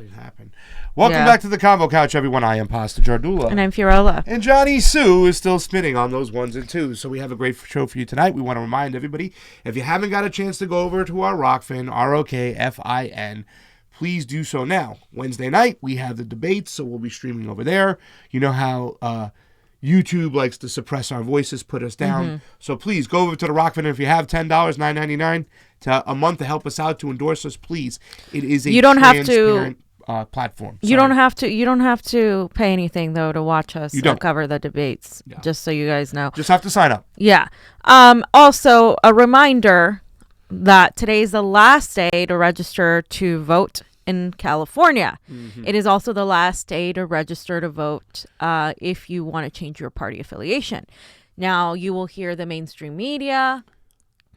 something happen. Welcome back to the Convo Couch, everyone. I am Pasta Jardula. And I'm Fiorella. And Johnny Sue is still spinning on those ones and twos. So we have a great show for you tonight. We want to remind everybody, if you haven't got a chance to go over to our ROKFIN, ROKFIN, please do so now. Wednesday night, we have the debates, so we'll be streaming over there. You know how YouTube likes to suppress our voices, put us down. Mm-hmm. So please go over to the ROKFIN. If you have $10, $9.99 a month to help us out, to endorse us, please. It is a transparent platform. You don't have to pay anything though to watch us cover the debates. Yeah. Just so you guys know. Just have to sign up. Yeah. Also, a reminder that today's the last day to register to vote in California. Mm-hmm. It is also the last day to register to vote if you want to change your party affiliation. Now, you will hear the mainstream media,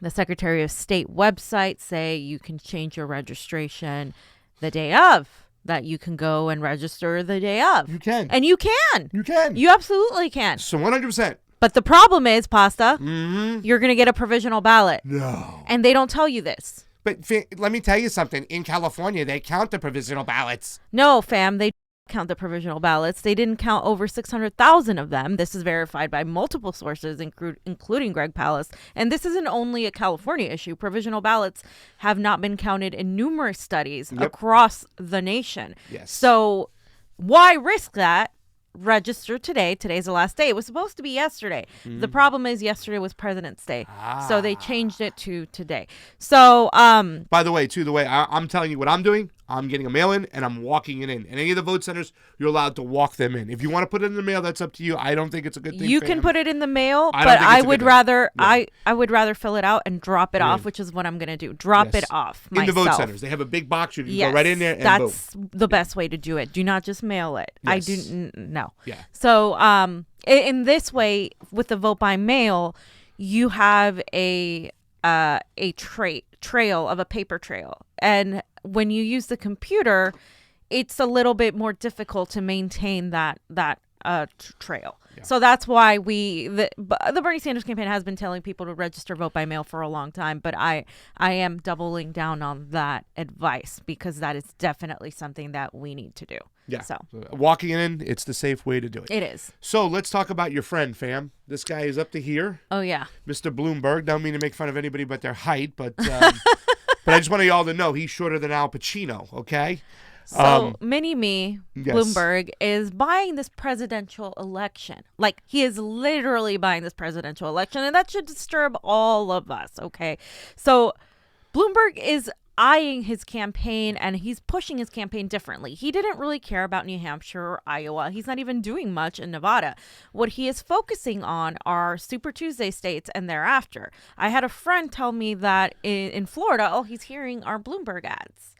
the Secretary of State website say you can change your registration the day of, that you can go and register the day of. You can. And you can. You can. You absolutely can. So 100%. But the problem is, Pasta, you're going to get a provisional ballot. No. And they don't tell you this. But let me tell you something. In California, they count the provisional ballots. No, fam. They count the provisional ballots. They didn't count over 600,000 of them. This is verified by multiple sources, including Greg Palast. And this isn't only a California issue. Provisional ballots have not been counted in numerous studies across the nation. Yes. So why risk that? Register today. Today's the last day. It was supposed to be yesterday. The problem is yesterday was President's Day. So they changed it to today. So by the way, I'm telling you what I'm doing. I'm getting a mail-in, and I'm walking it in. And any of the vote centers, you're allowed to walk them in. If you want to put it in the mail, that's up to you. I don't think it's a good thing. You can put it in the mail, but I would rather I would rather fill it out and drop it off, which is what I'm going to do. Drop it off myself. In the vote centers. They have a big box. You can go right in there and that's the best way to do it. Do not just mail it. Yes. I do no. Yeah. So in this way, with the vote by mail, you have a trail of a paper trail. And when you use the computer, it's a little bit more difficult to maintain that trail. Yeah. So that's why the Bernie Sanders campaign has been telling people to register vote by mail for a long time. But I am doubling down on that advice because that is definitely something that we need to do. Yeah. So walking in, it's the safe way to do it. It is. So let's talk about your friend, fam. This guy is up to here. Oh, yeah. Mr. Bloomberg. Don't mean to make fun of anybody but their height, but but I just want y'all to know he's shorter than Al Pacino, okay? So Mini-Me, Bloomberg, is buying this presidential election. Like, he is literally buying this presidential election, and that should disturb all of us, okay? So Bloomberg is eyeing his campaign, and he's pushing his campaign differently. He didn't really care about New Hampshire or Iowa. He's not even doing much in Nevada. What he is focusing on are Super Tuesday states and thereafter. I had a friend tell me that in Florida, he's hearing our Bloomberg ads.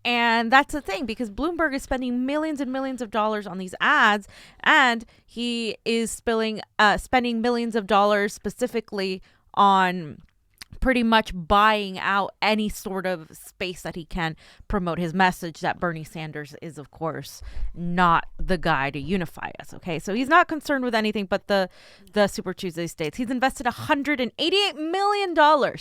And that's the thing, because Bloomberg is spending millions and millions of dollars on these ads, and he is spending millions of dollars specifically on pretty much buying out any sort of space that he can promote his message that Bernie Sanders is, of course, not the guy to unify us. Okay, so he's not concerned with anything but the Super Tuesday states. He's invested $188 million.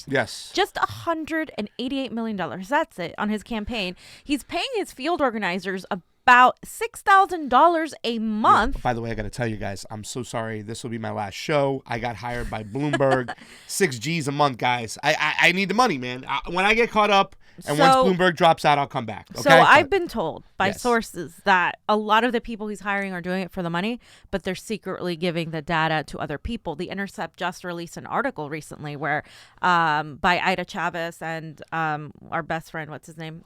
Yes. Just $188 million. That's it on his campaign. He's paying his field organizers about $6,000 a month. Yeah, by the way, I got to tell you guys, I'm so sorry. This will be my last show. I got hired by Bloomberg. 6 G's a month, guys. I need the money, man. When I get caught up and once Bloomberg drops out, I'll come back. Okay? So I've been told by sources that a lot of the people he's hiring are doing it for the money, but they're secretly giving the data to other people. The Intercept just released an article recently where by Ida Chavez and our best friend, what's his name?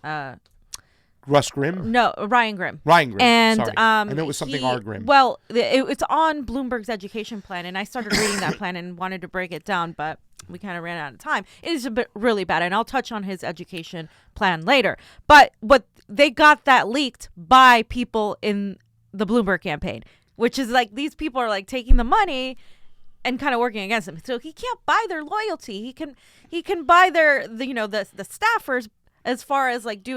Russ Grimm? No, Ryan Grimm. And sorry. I know it was something R. Grimm. Well, it's on Bloomberg's education plan, and I started reading that plan and wanted to break it down, but we kind of ran out of time. It is really bad, and I'll touch on his education plan later. But they got that leaked by people in the Bloomberg campaign, which is like these people are like taking the money and kind of working against him. So he can't buy their loyalty. He can buy the staffers as far as like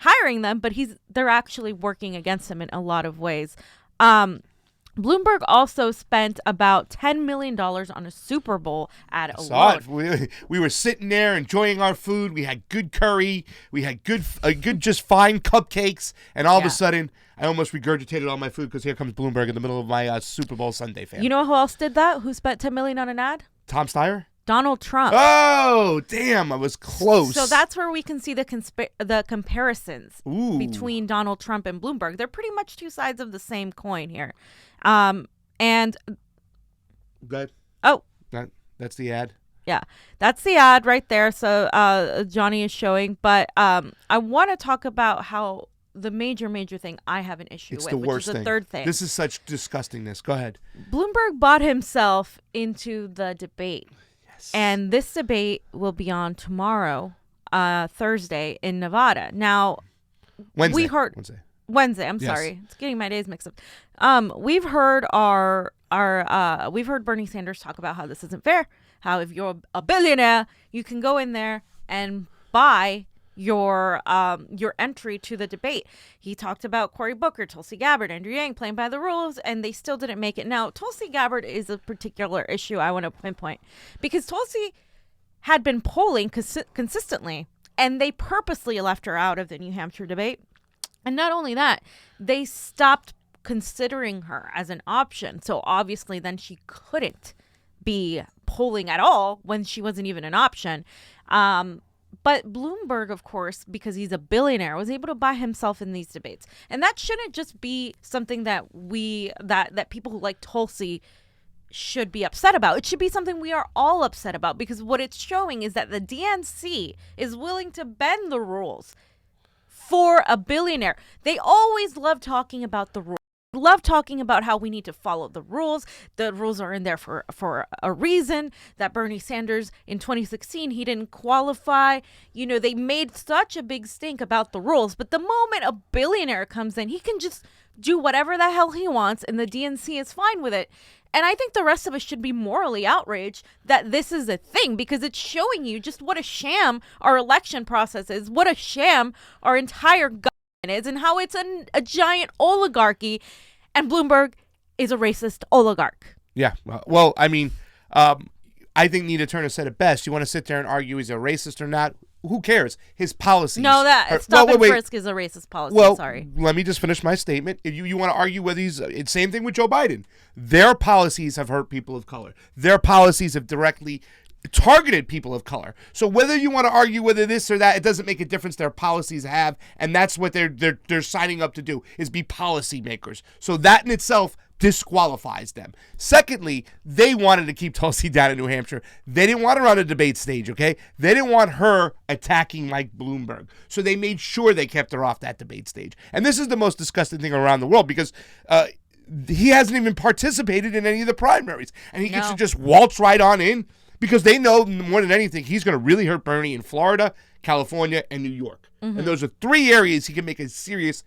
hiring them, but they're actually working against him in a lot of ways. Bloomberg also spent about $10 million on a Super Bowl ad alone. Saw it. We were sitting there enjoying our food. We had good curry. We had good, just fine cupcakes. And all of a sudden, I almost regurgitated all my food because here comes Bloomberg in the middle of my Super Bowl Sunday fan. You know who else did that? Who spent $10 million on an ad? Tom Steyer? Donald Trump. Oh, damn. I was close. So that's where we can see the comparisons between Donald Trump and Bloomberg. They're pretty much two sides of the same coin here. And good. Oh, that's the ad. Yeah, that's the ad right there. So Jonny is showing, but I want to talk about how the major thing I have an issue with, which is the third thing. This is such disgustingness. Go ahead. Bloomberg bought himself into the debate. And this debate will be on tomorrow, Thursday in Nevada. Now, Wednesday. I'm sorry, it's getting my days mixed up. We've heard we've heard Bernie Sanders talk about how this isn't fair. How if you're a billionaire, you can go in there and buy your entry to the debate. He talked about Cory Booker, Tulsi Gabbard, Andrew Yang playing by the rules, and they still didn't make it. Now, Tulsi Gabbard is a particular issue I want to pinpoint because Tulsi had been polling consistently, and they purposely left her out of the New Hampshire debate. And not only that, they stopped considering her as an option. So obviously then she couldn't be polling at all when she wasn't even an option. But Bloomberg, of course, because he's a billionaire, was able to buy himself in these debates. And that shouldn't just be something that that people who like Tulsi should be upset about. It should be something we are all upset about, because what it's showing is that the DNC is willing to bend the rules for a billionaire. They always love talking about the rules. Love talking about how we need to follow the rules. The rules are in there for a reason. That Bernie Sanders in 2016, he didn't qualify. You know, they made such a big stink about the rules. But the moment a billionaire comes in, he can just do whatever the hell he wants, and the DNC is fine with it. And I think the rest of us should be morally outraged that this is a thing, because it's showing you just what a sham our election process is, what a sham our entire government is, and how it's a giant oligarchy, and Bloomberg is a racist oligarch. Yeah. Well, I mean, I think Nita Turner said it best. You want to sit there and argue he's a racist or not? Who cares? His policies. No, stop and frisk is a racist policy. Well, sorry. Let me just finish my statement. If you want to argue whether he's, it's same thing with Joe Biden. Their policies have hurt people of color. Their policies have directly targeted people of color. So whether you want to argue whether this or that, it doesn't make a difference. Their policies have, and that's what they're signing up to do, is be policy makers. So that in itself disqualifies them. Secondly, they wanted to keep Tulsi down in New Hampshire. They didn't want her on a debate stage, okay? They didn't want her attacking Mike Bloomberg. So they made sure they kept her off that debate stage. And this is the most disgusting thing around the world, because he hasn't even participated in any of the primaries. And he gets to just waltz right on in, because they know more than anything he's going to really hurt Bernie in Florida, California, and New York. Mm-hmm. And those are three areas he can make a serious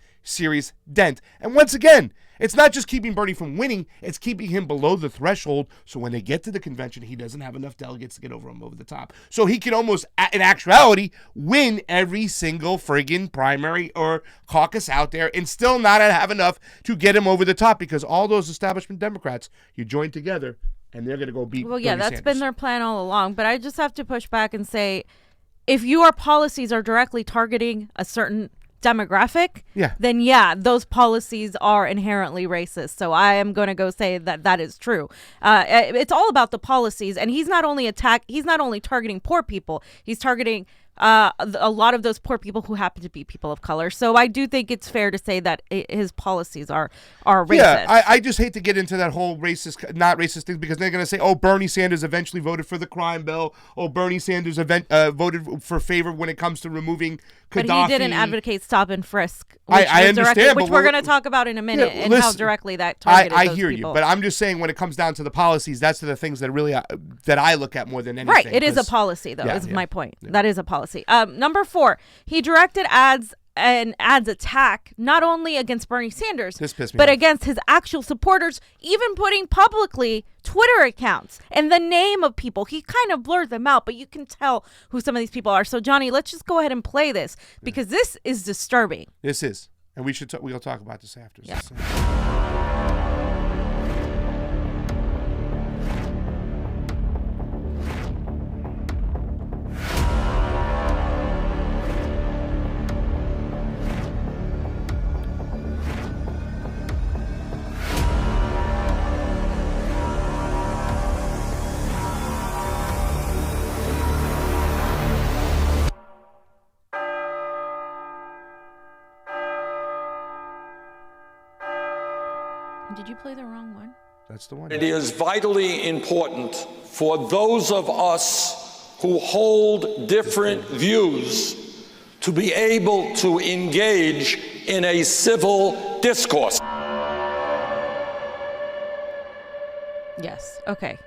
dent. And once again, it's not just keeping Bernie from winning, it's keeping him below the threshold, so when they get to the convention, he doesn't have enough delegates to get over the top. So he can almost, in actuality, win every single friggin' primary or caucus out there and still not have enough to get him over the top, because all those establishment Democrats, you join together, and they're going to go beat Bernie that's Sanders. Been their plan all along. But I just have to push back and say, if your policies are directly targeting a certain demographic, then those policies are inherently racist. So I am going to go say that is true. It's all about the policies, and he's not only targeting poor people, he's targeting a lot of those poor people who happen to be people of color. So I do think it's fair to say that his policies are racist. Yeah, I just hate to get into that whole not racist thing, because they're going to say, oh, Bernie Sanders eventually voted for the crime bill. Oh, Bernie Sanders voted for favor when it comes to removing Gaddafi. But he didn't advocate stop and frisk, I understand, which we're going to talk about in a minute, and how directly that targeted I those hear people. you, but I'm just saying when it comes down to the policies, that's the things that really that I look at more than anything. Right, it is a policy, though, is my point. Yeah. That is a policy. Number 4, he directed ads attack not only against Bernie Sanders, but against his actual supporters, even putting publicly Twitter accounts and the name of people. He kind of blurred them out, but you can tell who some of these people are. So, Jonny, let's just go ahead and play this, because this is disturbing. This is. And we'll talk about this after. Yeah. you play the wrong one? That's the one. It is vitally important for those of us who hold different views to be able to engage in a civil discourse. Yes. Okay.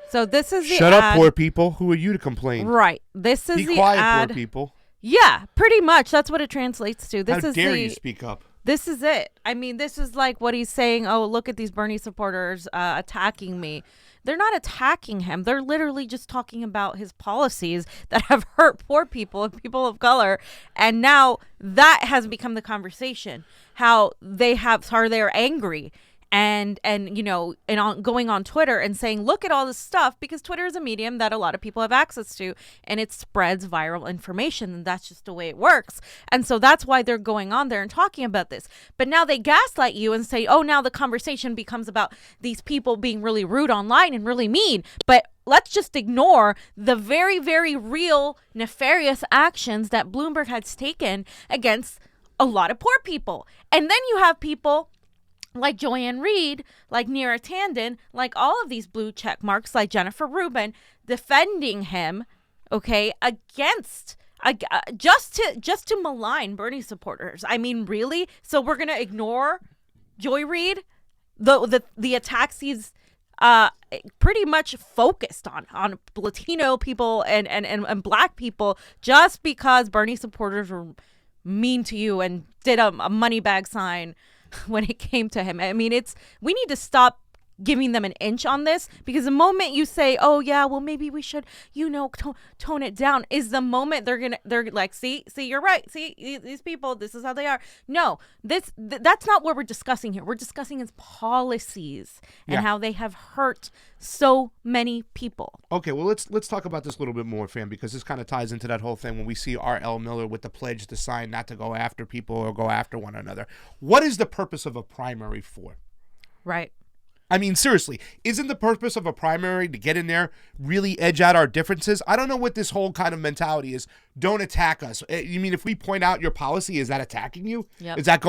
So this is the Shut ad. up, poor people. Who are you to complain? Right. This is Be the quiet, ad. poor people. Yeah, pretty much. That's what it translates to. This How is dare the, you speak up? This is it. I mean, this is like what he's saying. Oh, look at these Bernie supporters attacking me. They're not attacking him. They're literally just talking about his policies that have hurt poor people and people of color. And now that has become the conversation. How they're angry. And going on Twitter and saying, look at all this stuff, because Twitter is a medium that a lot of people have access to, and it spreads viral information, and that's just the way it works. And so that's why they're going on there and talking about this. But now they gaslight you and say, oh, now the conversation becomes about these people being really rude online and really mean. But let's just ignore the very, very real nefarious actions that Bloomberg has taken against a lot of poor people. And then you have people like Joanne Reed, like Neera Tanden, like all of these blue check marks, like Jennifer Rubin, defending him, okay, against just to malign Bernie supporters. I mean, really? So we're gonna ignore Joy Reid, the attacks he's pretty much focused on Latino people and Black people, just because Bernie supporters were mean to you and did a money bag sign when it came to him. I mean, we need to stop giving them an inch on this, because the moment you say, oh yeah, well maybe we should, tone it down, is the moment they're like, see, you're right. See, these people, this is how they are. No, that's not what we're discussing here. We're discussing his policies and how they have hurt so many people. Okay, well, let's talk about this a little bit more, fam, because this kind of ties into that whole thing when we see R.L. Miller with the pledge to sign not to go after people or go after one another. What is the purpose of a primary for? Right. I mean, seriously, isn't the purpose of a primary to get in there, really edge out our differences? I don't know what this whole kind of mentality is. Don't attack us. You mean if we point out your policy, is that attacking you? Yep. Is that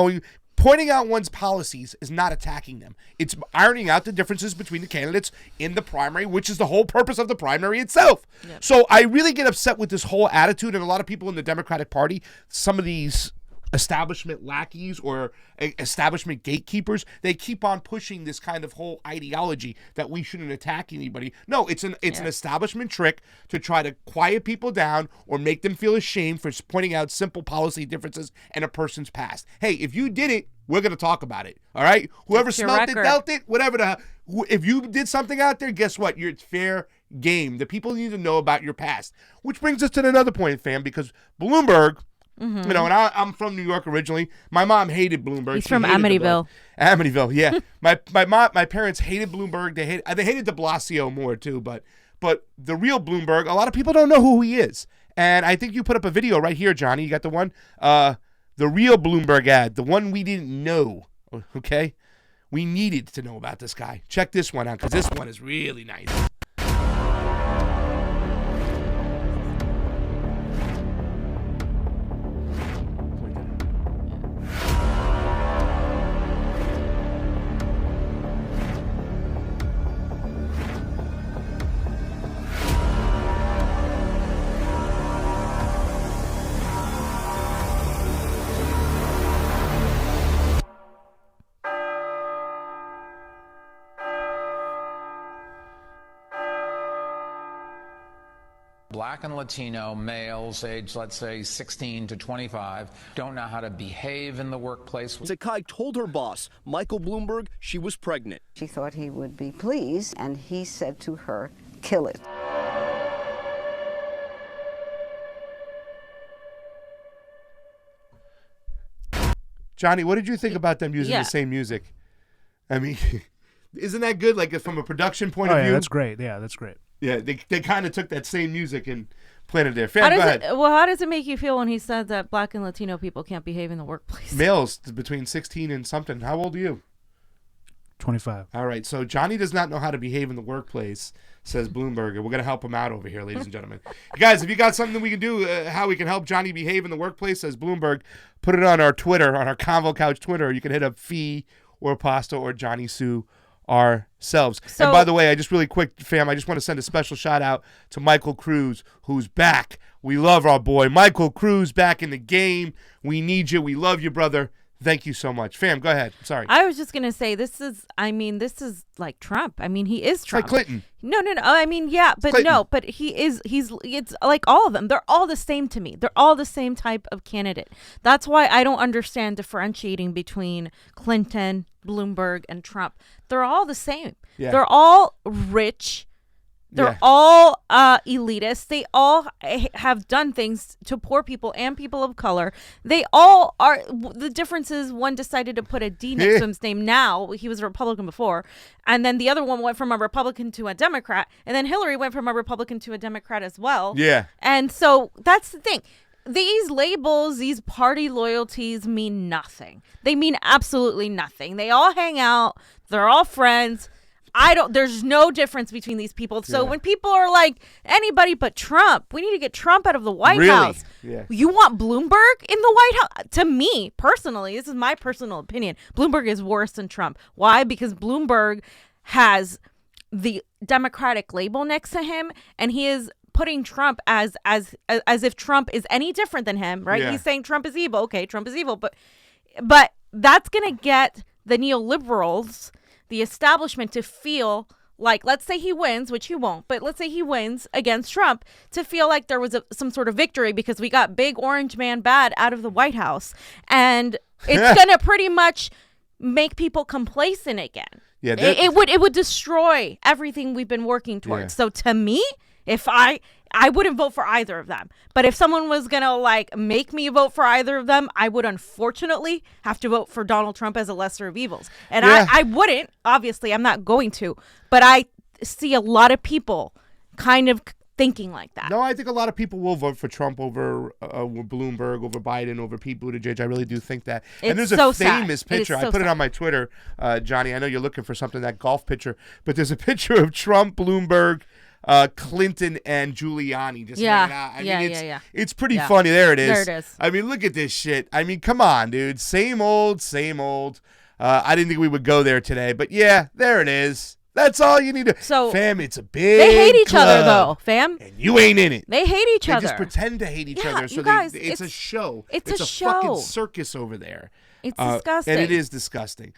pointing out one's policies is not attacking them. It's ironing out the differences between the candidates in the primary, which is the whole purpose of the primary itself. Yep. So I really get upset with this whole attitude, and a lot of people in the Democratic Party, some of these establishment lackeys or establishment gatekeepers, they keep on pushing this kind of whole ideology that we shouldn't attack anybody. No, it's an establishment trick to try to quiet people down or make them feel ashamed for pointing out simple policy differences in a person's past. Hey, if you did it, we're going to talk about it. All right? Whoever smelt it, dealt it, whatever. If you did something out there, guess what? It's fair game. The people need to know about your past. Which brings us to another point, fam, because Bloomberg, and I'm from New York originally. My mom hated Bloomberg. He's from Amityville. Amityville, yeah. My parents hated Bloomberg. They hated de Blasio more too. But the real Bloomberg, a lot of people don't know who he is. And I think you put up a video right here, Johnny. You got the one, the real Bloomberg ad, the one we didn't know. Okay, we needed to know about this guy. Check this one out, because this one is really nice. Black and Latino males aged, let's say, 16 to 25, don't know how to behave in the workplace. Zakai told her boss, Michael Bloomberg, she was pregnant. She thought he would be pleased, and he said to her, kill it. Johnny, what did you think about them using the same music? I mean, isn't that good? Like, from a production point of view? That's great. Yeah, that's great. Yeah, they kind of took that same music and planted there. Fam, go ahead. How does it make you feel when he said that Black and Latino people can't behave in the workplace? Males between 16 and something. How old are you? 25. All right, so Johnny does not know how to behave in the workplace, says Bloomberg, and we're going to help him out over here, ladies and gentlemen. Guys, if you got something we can do, how we can help Johnny behave in the workplace, says Bloomberg, put it on our Twitter, on our Convo Couch Twitter. You can hit up Fee or pasta or Johnny Sue ourselves. So, and by the way, I just really quick, fam, I just want to send a special shout out to Michael Cruz, who's back. We love our boy. Michael Cruz back in the game. We need you. We love you, brother. Thank you so much. Fam, go ahead. Sorry. I was just going to say, this is like Trump. I mean, he is Trump. Like Clinton. No. I mean, yeah, but Clinton. no, but it's like all of them. They're all the same to me. They're all the same type of candidate. That's why I don't understand differentiating between Clinton, Bloomberg, and Trump. They're all the same. Yeah. They're all rich. They're all elitists. They all have done things to poor people and people of color. They all are. The difference is one decided to put a D next to his name now. He was a Republican before. And then the other one went from a Republican to a Democrat. And then Hillary went from a Republican to a Democrat as well. Yeah. And so that's the thing. These labels, these party loyalties mean nothing. They mean absolutely nothing. They all hang out. They're all friends. There's no difference between these people. So when people are like, anybody but Trump, we need to get Trump out of the White House. Yeah. You want Bloomberg in the White House? To me, personally, this is my personal opinion, Bloomberg is worse than Trump. Why? Because Bloomberg has the Democratic label next to him, and he is putting Trump as if Trump is any different than him, right? Yeah. He's saying Trump is evil. Okay, Trump is evil. But that's going to get the neoliberals, the establishment, to feel like, let's say he wins, which he won't, but let's say he wins against Trump, to feel like there was some sort of victory because we got big orange man bad out of the White House. And it's going to pretty much make people complacent again. Yeah, it would destroy everything we've been working towards. Yeah. So to me, if I wouldn't vote for either of them. But if someone was going to like make me vote for either of them, I would unfortunately have to vote for Donald Trump as a lesser of evils. And I wouldn't, obviously, I'm not going to, but I see a lot of people kind of thinking like that. No, I think a lot of people will vote for Trump over Bloomberg, over Biden, over Pete Buttigieg. I really do think that. And there's so a famous sad. picture. So I put it on my Twitter, Johnny. I know you're looking for something, that golf picture, but there's a picture of Trump, Bloomberg, Clinton, and Giuliani just hanging out. I mean, it's pretty funny. There it is. There it is. I mean, look at this shit. I mean, come on, dude. Same old, same old. I didn't think we would go there today, but yeah, there it is. That's all you need to. So, fam, it's a big They hate each club, other, though, fam. and you ain't in it. They hate each They other. just pretend to hate each other. So you guys, it's a show. It's a fucking show. circus over there. It's disgusting. And it is disgusting.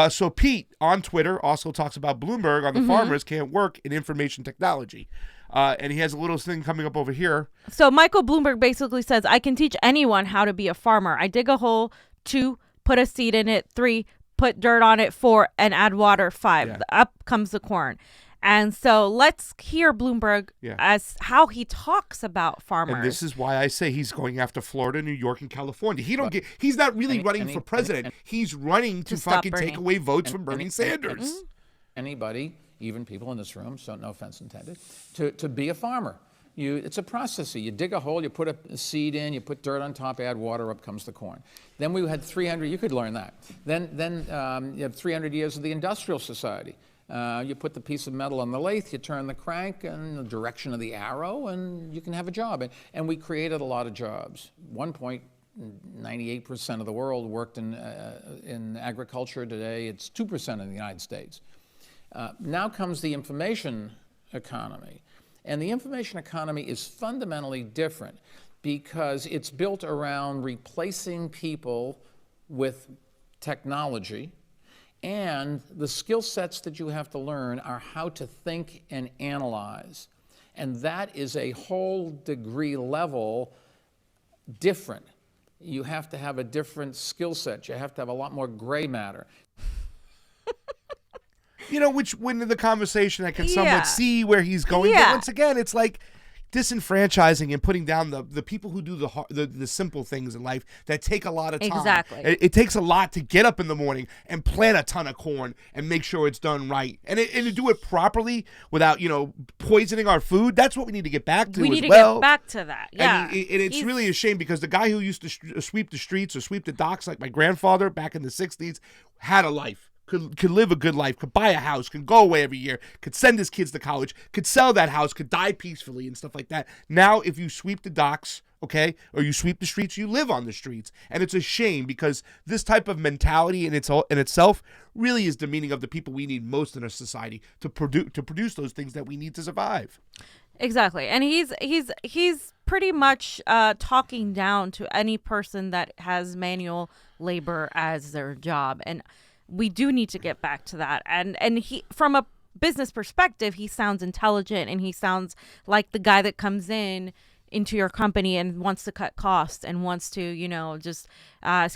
So Pete on Twitter also talks about Bloomberg on the farmers can't work in information technology. And he has a little thing coming up over here. So Michael Bloomberg basically says, I can teach anyone how to be a farmer. I dig a hole, 2, put a seed in it, 3, put dirt on it, 4, and add water, 5. Yeah. Up comes the corn. And so let's hear Bloomberg as how he talks about farmers. And this is why I say he's going after Florida, New York, and California. He's not really running for president. He's running to fucking take away votes from Bernie Sanders. Anybody, even people in this room, so no offense intended, to be a farmer. It's a process. You dig a hole, you put a seed in, you put dirt on top, add water, up comes the corn. Then we had 300, you could learn that. Then you have 300 years of the Industrial Society. You put the piece of metal on the lathe, you turn the crank in the direction of the arrow, and you can have a job. And we created a lot of jobs. 98% of the world worked in agriculture. Today, it's 2% in the United States. Now comes the information economy. And the information economy is fundamentally different because it's built around replacing people with technology. And the skill sets that you have to learn are how to think and analyze. And that is a whole degree level different. You have to have a different skill set. You have to have a lot more gray matter. Which when in the conversation I can somewhat see where he's going. But once again, it's like disenfranchising and putting down the people who do the simple things in life that take a lot of time. Exactly. It takes a lot to get up in the morning and plant a ton of corn and make sure it's done right and to do it properly without poisoning our food. That's what we need to get back to. We need to get back to that. Yeah. And it's really a shame because the guy who used to sweep the streets or sweep the docks like my grandfather back in the 60s had a life. Could live a good life, could buy a house, could go away every year, could send his kids to college, could sell that house, could die peacefully and stuff like that. Now, if you sweep the docks okay? Or you sweep the streets, you live on the streets. And it's a shame because this type of mentality in itself really is demeaning of the people we need most in our society to produce those things that we need to survive. Exactly. And he's pretty much talking down to any person that has manual labor as their job. And we do need to get back to that. And he, from a business perspective, he sounds intelligent and he sounds like the guy that comes into your company and wants to cut costs and wants to, just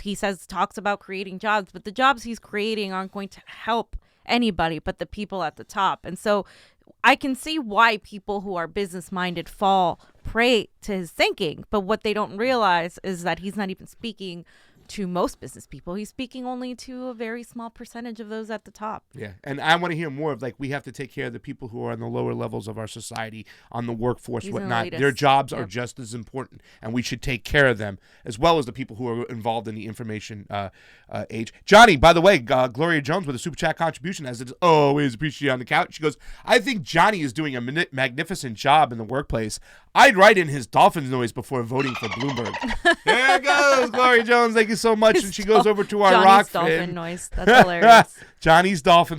he talks about creating jobs, but the jobs he's creating aren't going to help anybody but the people at the top. And so I can see why people who are business minded fall prey to his thinking, but what they don't realize is that he's not even speaking to most business people. He's speaking only to a very small percentage of those at the top. Yeah. And I want to hear more of we have to take care of the people who are on the lower levels of our society, on the workforce, whatnot. Their jobs are just as important and we should take care of them as well as the people who are involved in the information age. Johnny, by the way, Gloria Jones with a super chat contribution, as it's always appreciated on the couch. She goes, I think Johnny is doing a magnificent job in the workplace. I'd write in his dolphins noise before voting for Bloomberg. There it goes, Gloria Jones. Thank you so much. And she goes over to our Johnny's ROKFIN. dolphin noise. That's hilarious.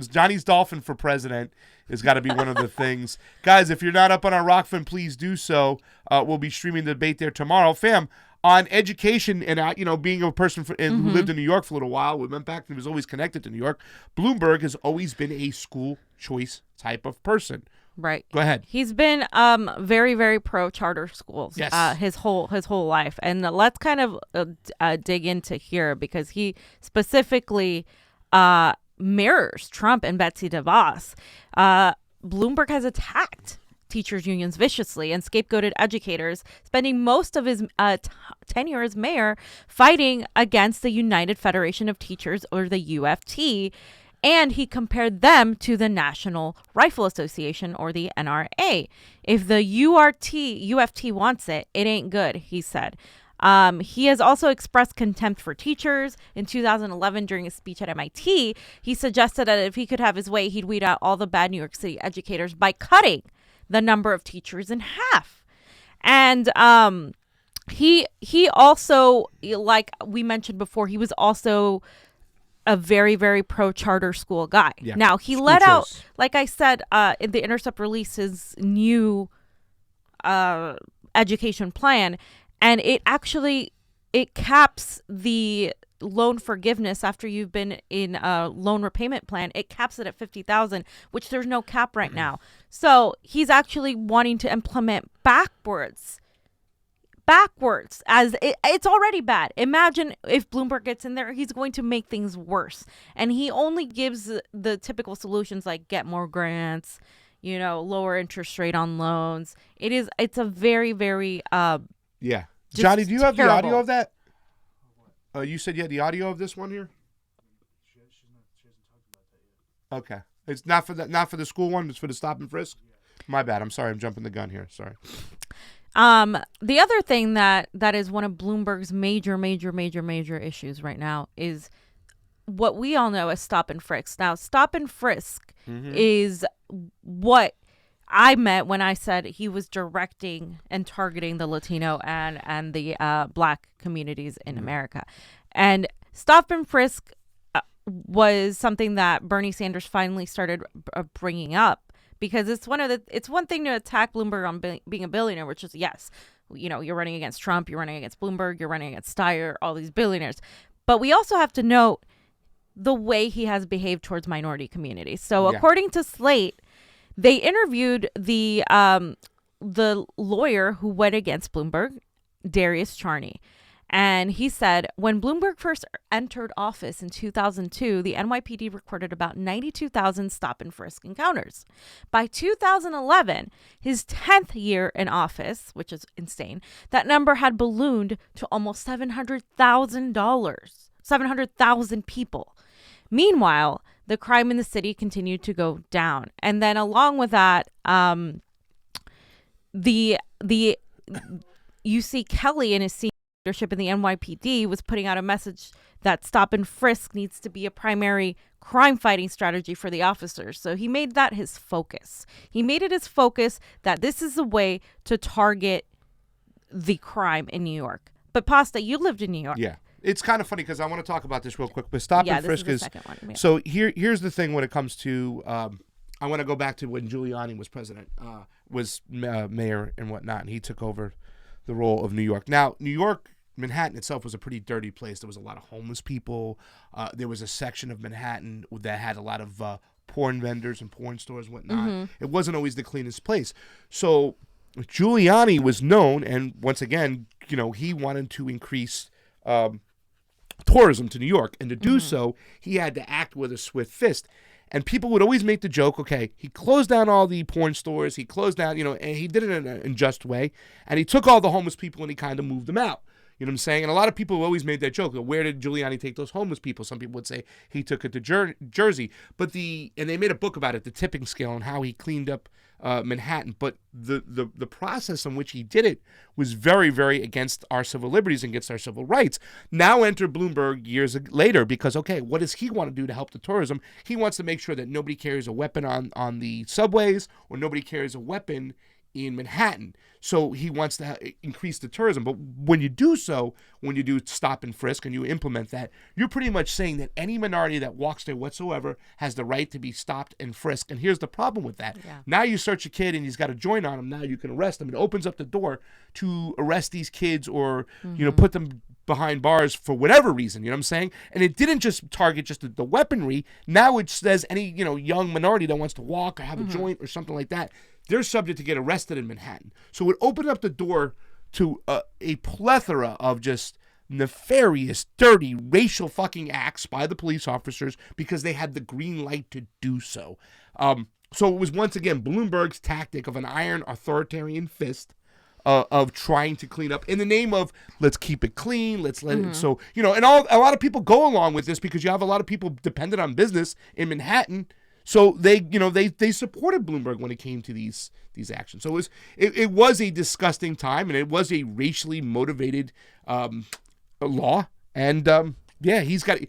Johnny's dolphin for president has got to be one of the things. Guys, if you're not up on our ROKFIN, please do so. We'll be streaming the debate there tomorrow. Fam, on education and being a person who lived in New York for a little while, we went back and was always connected to New York. Bloomberg has always been a school choice type of person. Right. Go ahead. He's been very, very pro charter schools. Yes. His whole life. And let's kind of dig into here because he specifically mirrors Trump and Betsy DeVos. Bloomberg has attacked teachers unions viciously and scapegoated educators, spending most of his tenure as mayor fighting against the United Federation of Teachers, or the UFT. And he compared them to the National Rifle Association, or the NRA. If the UFT wants it, it ain't good, he said. He has also expressed contempt for teachers. In 2011, during a speech at MIT, he suggested that if he could have his way, he'd weed out all the bad New York City educators by cutting the number of teachers in half. And he also, like we mentioned before, he was also a very, very pro-charter school guy. Yeah. Now, he let out, like I said, in the Intercept release his new education plan, and it caps the loan forgiveness after you've been in a loan repayment plan. It caps it at $50,000, which there's no cap right now. So he's actually wanting to implement backwards, as it's already bad. Imagine if Bloomberg gets in there, he's going to make things worse. And he only gives the typical solutions like get more grants, lower interest rate on loans. It's a very, very yeah. Johnny, do you have the audio of that? You said you had the audio of this one here? She hasn't talked about that yet. Okay. It's not for the school one, it's for the stop and frisk? My bad. I'm sorry. I'm jumping the gun here. Sorry. The other thing that is one of Bloomberg's major issues right now is what we all know as stop and frisk. Now, stop and frisk is what I meant when I said he was directing and targeting the Latino and the Black communities in America. And stop and frisk was something that Bernie Sanders finally started bringing up. Because it's one thing to attack Bloomberg on being a billionaire, which is, yes, you're running against Trump, you're running against Bloomberg, you're running against Steyer, all these billionaires. But we also have to note the way he has behaved towards minority communities. So according to Slate, they interviewed the lawyer who went against Bloomberg, Darius Charney. And he said, when Bloomberg first entered office in 2002, the NYPD recorded about 92,000 stop and frisk encounters. By 2011, his 10th year in office, which is insane, that number had ballooned to almost $700,000 people. Meanwhile, the crime in the city continued to go down. And then along with that, you see Kelly in his senior leadership in the NYPD was putting out a message that stop and frisk needs to be a primary crime fighting strategy for the officers. So he made that his focus. He made it his focus that this is a way to target the crime in New York. But Pasta, you lived in New York. Yeah. It's kind of funny because I want to talk about this real quick, but stop and frisk this is the second one. Yeah. So here's the thing when it comes to I want to go back to when Giuliani was president, was mayor and whatnot, and he took over the role of New York. Now, New York, Manhattan itself was a pretty dirty place. There was a lot of homeless people. There was a section of Manhattan that had a lot of porn vendors and porn stores and whatnot. It wasn't always the cleanest place. So Giuliani was known, and once again, he wanted to increase tourism to New York, and to do so, he had to act with a swift fist. And people would always make the joke, okay, he closed down all the porn stores, he closed down, and he did it in an unjust way, and he took all the homeless people and he kind of moved them out. You know what I'm saying? And a lot of people have always made that joke. Where did Giuliani take those homeless people? Some people would say he took it to Jersey. And they made a book about it, The Tipping Scale, and how he cleaned up Manhattan. But the process in which he did it was very, very against our civil liberties and against our civil rights. Now enter Bloomberg years later because, okay, what does he want to do to help the tourism? He wants to make sure that nobody carries a weapon on the subways or nobody carries a weapon in Manhattan. So he wants to increase the tourism. But when you do so, when you do stop and frisk and you implement that, you're pretty much saying that any minority that walks there whatsoever has the right to be stopped and frisked. And here's the problem with that. Yeah. Now you search a kid and he's got a joint on him. Now you can arrest him. It opens up the door to arrest these kids or, put them behind bars for whatever reason, you know what I'm saying? And it didn't just target just the weaponry. Now it says any, young minority that wants to walk or have a joint or something like that, they're subject to get arrested in Manhattan. So it opened up the door to a plethora of just nefarious, dirty, racial fucking acts by the police officers because they had the green light to do so. So it was once again Bloomberg's tactic of an iron authoritarian fist of trying to clean up in the name of let's keep it clean, let's let it. So, and a lot of people go along with this because you have a lot of people dependent on business in Manhattan. So they supported Bloomberg when it came to these actions. So it was a disgusting time, and it was a racially motivated law. And he's got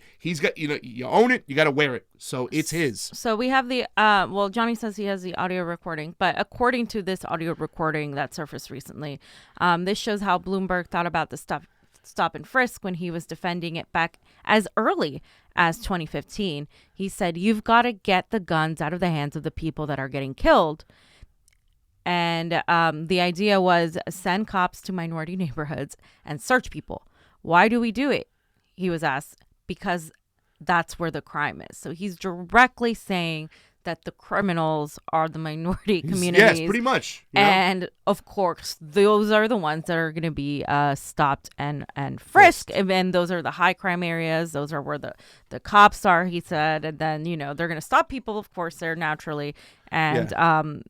you own it, you got to wear it. So it's his. So we have the Johnny says he has the audio recording, but according to this audio recording that surfaced recently, this shows how Bloomberg thought about the stop and frisk when he was defending it back as early as 2015. He said, you've got to get the guns out of the hands of the people that are getting killed. And the idea was send cops to minority neighborhoods and search people. Why do we do it? He was asked, because that's where the crime is. So he's directly saying that the criminals are the minority communities. Yes, pretty much. And of course, those are the ones that are going to be stopped and frisked. And those are the high crime areas. Those are where the cops are, he said. And then, they're going to stop people, of course, there naturally. And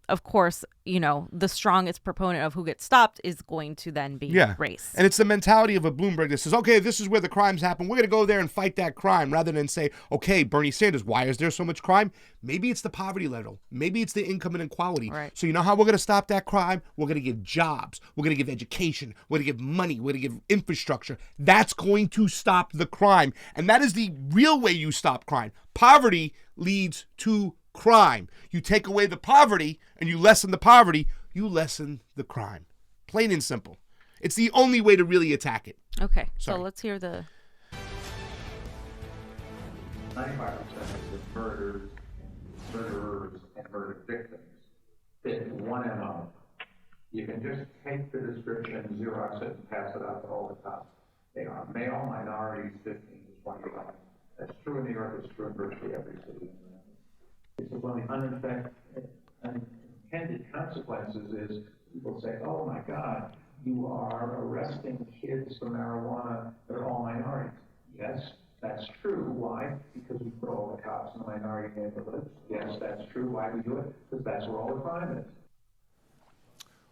of course, the strongest proponent of who gets stopped is going to then be race. And it's the mentality of a Bloomberg that says, okay, this is where the crimes happen. We're going to go there and fight that crime rather than say, okay, Bernie Sanders, why is there so much crime? Maybe it's the poverty level. Maybe it's the income inequality. Right. So you know how we're going to stop that crime? We're going to give jobs. We're going to give education. We're going to give money. We're going to give infrastructure. That's going to stop the crime. And that is the real way you stop crime. Poverty leads to crime. You take away the poverty and you lessen the poverty, you lessen the crime. Plain and simple. It's the only way to really attack it. Okay, so let's hear the... 95% of the murderers, and murder victims fit one MO. You can just take the description, Xerox it, and pass it out to all the cops. They are male, minorities, 15 to 25. That's true in New York, it's true in virtually every city. It's one of the unintended consequences is people say, oh my God, you are arresting kids for marijuana that are all minorities. Yes, that's true. Why? Because we put all the cops in the minority neighborhoods. Yes, that's true. Why do we do it? Because that's where all the crime is.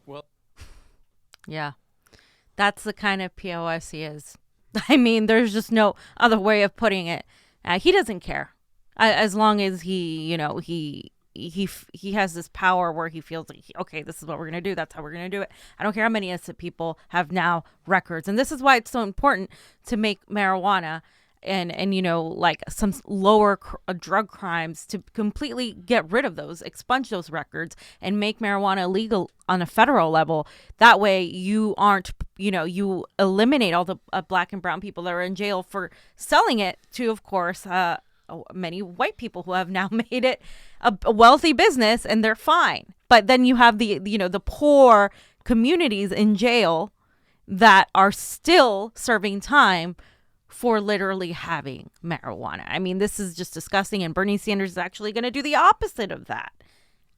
Well, yeah, that's the kind of POS he is. I mean, there's just no other way of putting it. He doesn't care. As long as he has this power where he feels like, okay, this is what we're going to do. That's how we're going to do it. I don't care how many innocent people have now records. And this is why it's so important to make marijuana and like some lower drug crimes to completely get rid of those, expunge those records and make marijuana illegal on a federal level. That way you aren't you eliminate all the black and brown people that are in jail for selling it to, of course, many white people who have now made it a wealthy business, and they're fine. But then you have the poor communities in jail that are still serving time for literally having marijuana. I mean, this is just disgusting, and Bernie Sanders is actually going to do the opposite of that.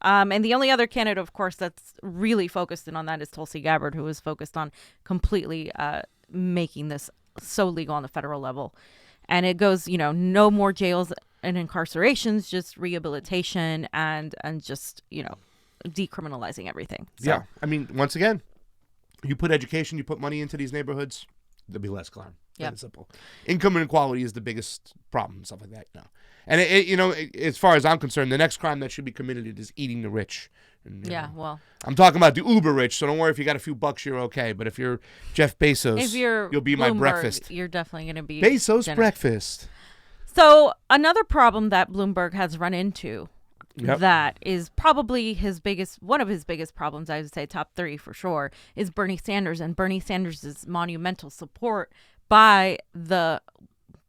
And the only other candidate, of course, that's really focused in on that is Tulsi Gabbard, who is focused on completely making this so legal on the federal level. And it goes, no more jails and incarcerations, just rehabilitation and just, decriminalizing everything. So. Yeah. I mean, once again, you put education, you put money into these neighborhoods, there'll be less crime. Yeah. Simple. Income inequality is the biggest problem, stuff like that. No. And as far as I'm concerned, the next crime that should be committed is eating the rich. And, well, I'm talking about the uber rich, so don't worry if you got a few bucks, you're okay. But if you're Jeff Bezos, you'll be my Bloomberg, breakfast. You're definitely going to be Bezos breakfast. So another problem that Bloomberg has run into, yep, that is probably one of his biggest problems, I would say top 3 for sure, is Bernie Sanders and Bernie Sanders' monumental support by the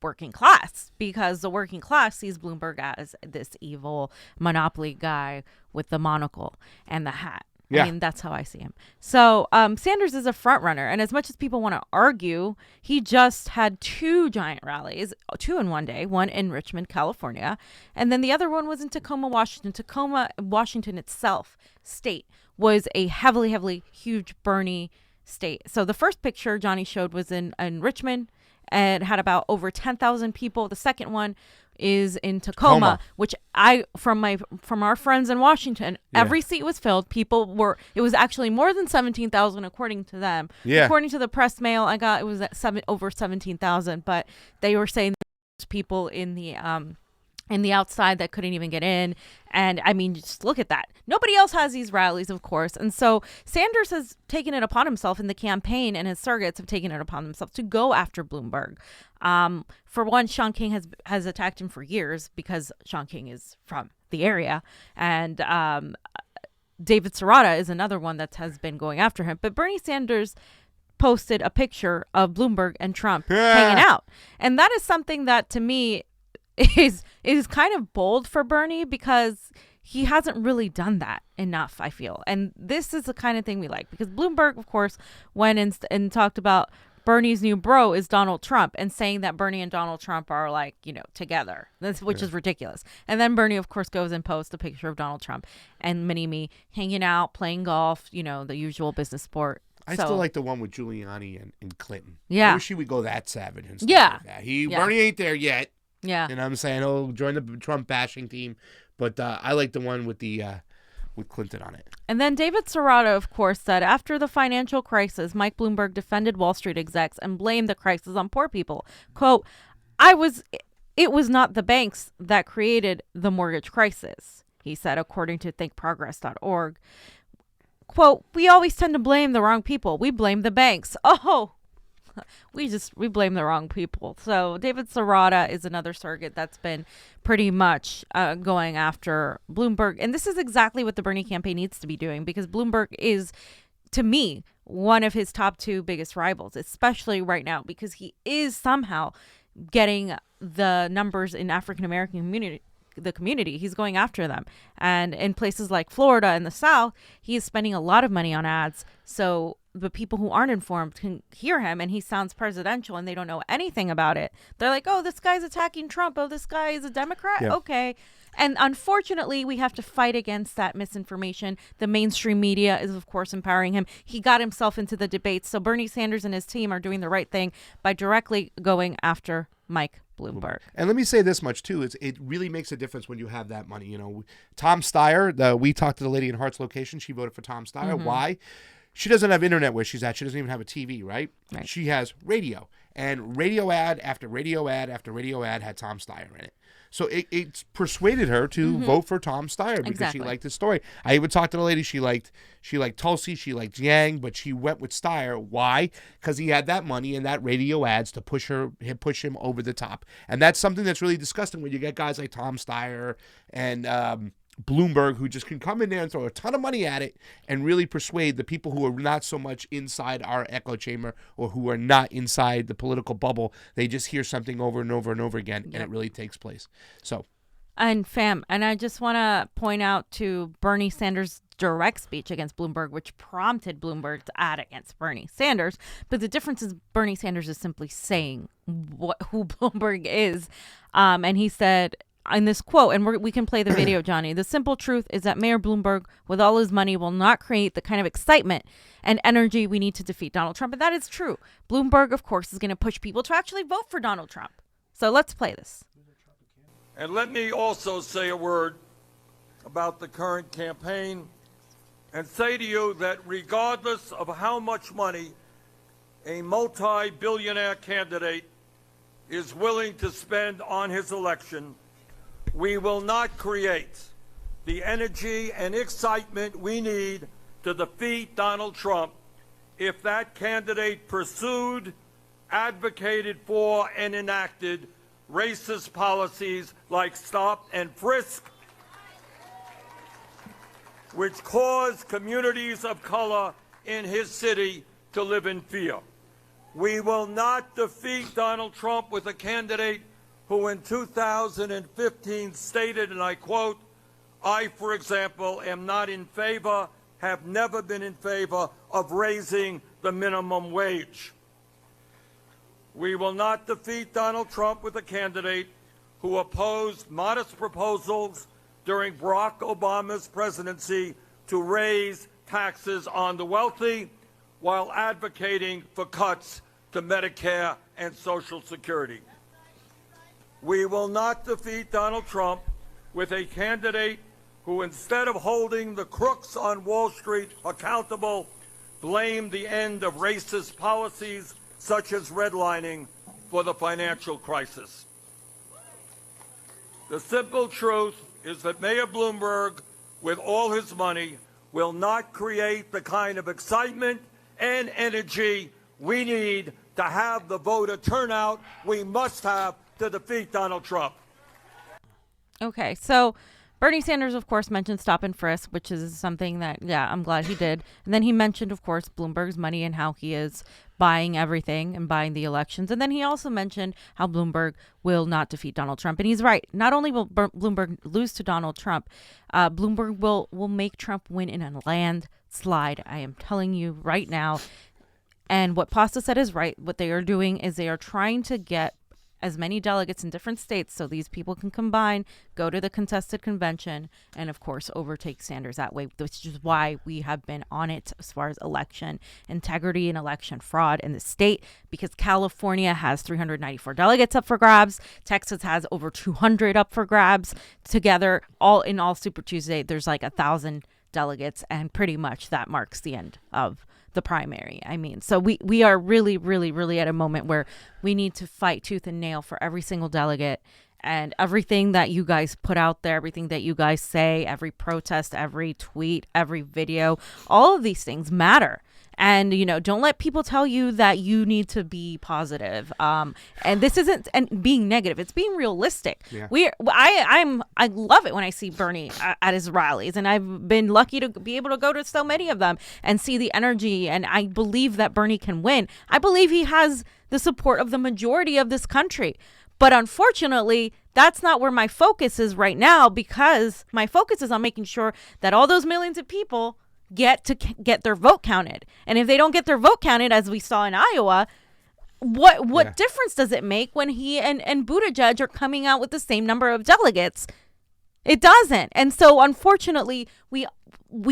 working class, because the working class sees Bloomberg as this evil monopoly guy with the monocle and the hat. Yeah. I mean, that's how I see him. So Sanders is a front runner. And as much as people want to argue, he just had 2 giant rallies, 2 in one day, one in Richmond, California. And then the other one was in Tacoma, Washington. Tacoma, Washington itself, state, was a heavily, heavily huge Bernie state. So the first picture Johnny showed was in Richmond, and had about over 10,000 people. The second one is in Tacoma, which from our friends in Washington, every seat was filled. It was actually more than 17,000 according to them. Yeah. According to the press mail I got, it was at over 17,000, but they were saying there's people in the outside that couldn't even get in. And I mean, just look at that. Nobody else has these rallies, of course. And so Sanders has taken it upon himself in the campaign, and his surrogates have taken it upon themselves to go after Bloomberg. For one, Sean King has attacked him for years because Sean King is from the area. And David Serrata is another one that has been going after him. But Bernie Sanders posted a picture of Bloomberg and Trump hanging out. And that is something that, to me, is kind of bold for Bernie, because he hasn't really done that enough, I feel. And this is the kind of thing we like, because Bloomberg, of course, went and talked about Bernie's new bro is Donald Trump, and saying that Bernie and Donald Trump are together, which is ridiculous. And then Bernie, of course, goes and posts a picture of Donald Trump and Mini-Me hanging out, playing golf, the usual business sport. I still like the one with Giuliani and Clinton. Yeah. I wish he would go that savage and stuff like that. Bernie ain't there yet. Yeah. And I'm saying, join the Trump bashing team. But I like the one with Clinton on it. And then David Serrata, of course, said after the financial crisis, Mike Bloomberg defended Wall Street execs and blamed the crisis on poor people. Quote, it was not the banks that created the mortgage crisis, he said, according to thinkprogress.org. Quote, we always tend to blame the wrong people. We blame the banks. Oh, we blame the wrong people. So David Serrata is another surrogate that's been pretty much going after Bloomberg. And this is exactly what the Bernie campaign needs to be doing, because Bloomberg is, to me, one of his top 2 biggest rivals, especially right now, because he is somehow getting the numbers in African-American community. He's going after them. And in places like Florida and the South, he is spending a lot of money on ads. So the people who aren't informed can hear him, and he sounds presidential, and they don't know anything about it. They're like, oh, this guy's attacking Trump. Oh, this guy is a Democrat. Yeah. Okay. And unfortunately, we have to fight against that misinformation. The mainstream media is, of course, empowering him. He got himself into the debates. So Bernie Sanders and his team are doing the right thing by directly going after Mike Bloomberg. And let me say this much, too. It really makes a difference when you have that money. Tom Steyer, we talked to the lady in Hart's location. She voted for Tom Steyer. Mm-hmm. Why? She doesn't have internet where she's at. She doesn't even have a TV, right? She has radio. And radio ad after radio ad after radio ad had Tom Steyer in it. So it persuaded her to vote for Tom Steyer because she liked his story. I even talked to the lady. She liked Tulsi. She liked Yang, but she went with Steyer. Why? Because he had that money and that radio ads to push him over the top. And that's something that's really disgusting when you get guys like Tom Steyer and Bloomberg, who just can come in there and throw a ton of money at it and really persuade the people who are not so much inside our echo chamber or who are not inside the political bubble. They just hear something over and over and over again, and it really takes place. So, and I just want to point out to Bernie Sanders' direct speech against Bloomberg, which prompted Bloomberg to add against Bernie Sanders. But the difference is Bernie Sanders is simply saying who Bloomberg is. And he said in this quote, and we can play the video, Johnny, the simple truth is that Mayor Bloomberg, with all his money, will not create the kind of excitement and energy we need to defeat Donald Trump. And that is true. Bloomberg, of course, is going to push people to actually vote for Donald Trump. So let's play this. And let me also say a word about the current campaign and say to you that regardless of how much money a multi-billionaire candidate is willing to spend on his election, we will not create the energy and excitement we need to defeat Donald Trump if that candidate pursued, advocated for, and enacted racist policies like stop and frisk, which cause communities of color in his city to live in fear. We will not defeat Donald Trump with a candidate who in 2015 stated, and I quote, I, for example, am not in favor, have never been in favor of raising the minimum wage. We will not defeat Donald Trump with a candidate who opposed modest proposals during Barack Obama's presidency to raise taxes on the wealthy while advocating for cuts to Medicare and Social Security. We will not defeat Donald Trump with a candidate who, instead of holding the crooks on Wall Street accountable, blamed the end of racist policies such as redlining for the financial crisis. The simple truth is that Mayor Bloomberg, with all his money, will not create the kind of excitement and energy we need to have the voter turnout we must have to defeat Donald Trump. Okay, so Bernie Sanders, of course, mentioned stop and frisk, which is something that, yeah, I'm glad he did. And then he mentioned, of course, Bloomberg's money and how he is buying everything and buying the elections. And then he also mentioned how Bloomberg will not defeat Donald Trump. And he's right. Not only will Bloomberg lose to Donald Trump, Bloomberg will make Trump win in a landslide. I am telling you right now. And what Pasta said is right. What they are doing is they are trying to get as many delegates in different states so these people can combine, go to the contested convention, and of course overtake Sanders that way, which is why we have been on it as far as election integrity and election fraud in the state, because California has 394 delegates up for grabs. Texas has over 200 up for grabs. Together, all Super Tuesday, there's like 1,000 delegates, and pretty much that marks the end of the primary. I mean, so we are really, really, really at a moment where we need to fight tooth and nail for every single delegate, and everything that you guys put out there, everything that you guys say, every protest, every tweet, every video, all of these things matter. And, you know, don't let people tell you that you need to be positive. And this isn't being negative. It's being realistic. Yeah. I love it when I see Bernie at his rallies. And I've been lucky to be able to go to so many of them and see the energy. And I believe that Bernie can win. I believe he has the support of the majority of this country. But unfortunately, that's not where my focus is right now, because my focus is on making sure that all those millions of people get their vote counted. And if they don't get their vote counted, as we saw in Iowa, what difference does it make when he and Buttigieg are coming out with the same number of delegates? It doesn't. And so unfortunately, we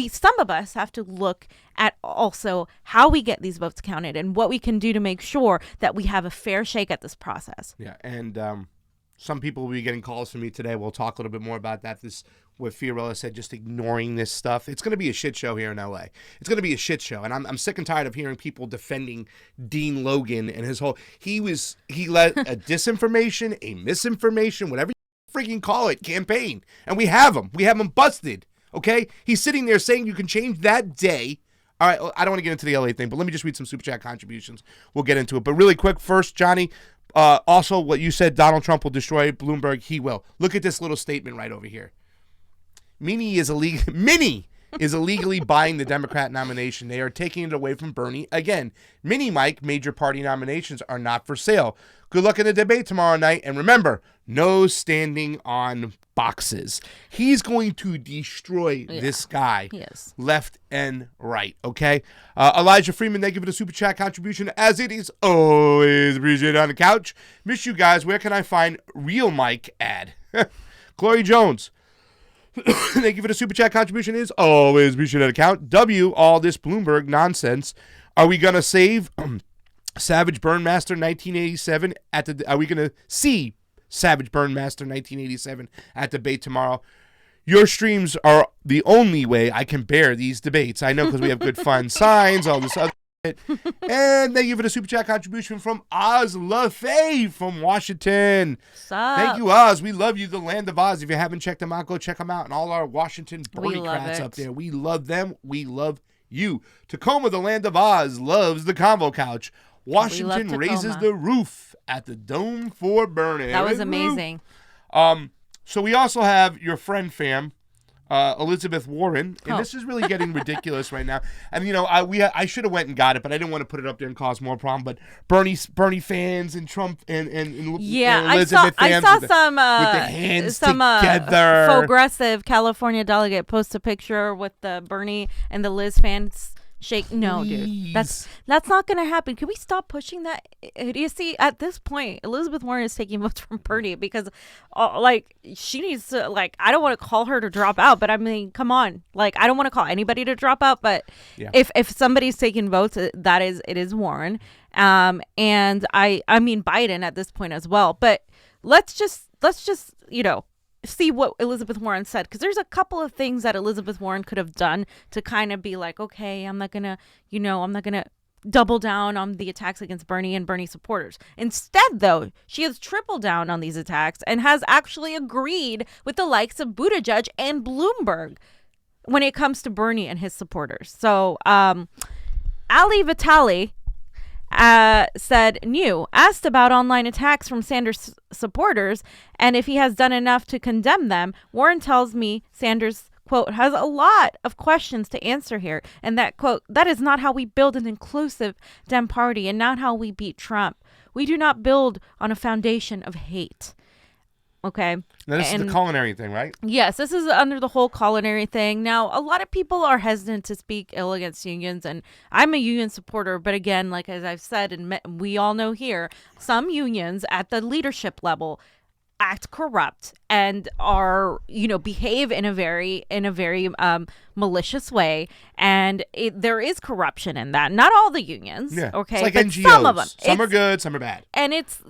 some of us have to look at also how we get these votes counted and what we can do to make sure that we have a fair shake at this process. Yeah, and some people will be getting calls from me today. We'll talk a little bit more about that. What Fiorella said, just ignoring this stuff. It's going to be a shit show here in LA. It's going to be a shit show. And I'm sick and tired of hearing people defending Dean Logan and his whole, he led a disinformation, a misinformation, whatever you freaking call it, campaign. And we have him busted. Okay. He's sitting there saying you can change that day. All right. I don't want to get into the LA thing, but let me just read some Super Chat contributions. We'll get into it. But really quick, first, Johnny, also what you said, Donald Trump will destroy Bloomberg. He will. Look at this little statement right over here. Minnie is illegally buying the Democrat nomination. They are taking it away from Bernie. Again, Mini Mike, major party nominations are not for sale. Good luck in the debate tomorrow night. And remember, no standing on boxes. He's going to destroy this guy left and right, okay? Elijah Freeman, thank you for the super chat contribution. As it is always appreciated on the couch. Miss you guys. Where can I find Real Mike ad? Chloe Jones. Thank you for the super chat contribution. Is always appreciated on the couch. W, all this Bloomberg nonsense. Are we going to save Savage Burnmaster 1987 at the... Are we going to see Savage Burnmaster 1987 at debate tomorrow? Your streams are the only way I can bear these debates. I know, because we have good fun signs, all this other shit. And thank you for the super chat contribution from Oz LaFay from Washington. Thank you, Oz. We love you, the land of Oz. If you haven't checked them out, go check them out. And all our Washington Bernie crats up there. We love them. We love you. Tacoma, the land of Oz, loves the Convo couch. Washington raises the roof at the Dome for Bernie. That was amazing. So we also have your friend, fam, Elizabeth Warren, and this is really getting ridiculous right now. And I should have went and got it, but I didn't want to put it up there and cause more problem. But Bernie fans and Trump and Elizabeth fans, I saw with the hands together. Progressive California delegate post a picture with the Bernie and the Liz fans. No, dude, that's not gonna happen. Can we stop pushing that idiocy? At this point, Elizabeth Warren is taking votes from Bernie because she needs to, I don't want to call her to drop out, but I mean, come on, I don't want to call anybody to drop out, but if somebody's taking votes, it is Warren, and I mean Biden at this point as well. But let's just see what Elizabeth Warren said, because there's a couple of things that Elizabeth Warren could have done to kind of be like, okay, I'm not gonna double down on the attacks against Bernie and Bernie supporters. Instead, though, she has tripled down on these attacks and has actually agreed with the likes of Buttigieg and Bloomberg when it comes to Bernie and his supporters. So, Ali Vitali said, asked about online attacks from Sanders supporters and if he has done enough to condemn them. Warren tells me Sanders, quote, has a lot of questions to answer here, and that, quote, that is not how we build an inclusive Dem party and not how we beat Trump. We do not build on a foundation of hate. Okay. Now, this is the culinary thing, right? Yes, this is under the whole culinary thing. Now, a lot of people are hesitant to speak ill against unions, and I'm a union supporter. But again, as I've said, and we all know here, some unions at the leadership level act corrupt and are, behave in a very malicious way, and there is corruption in that. Not all the unions, okay, it's like but NGOs. Some of them. Some are good, some are bad. And it's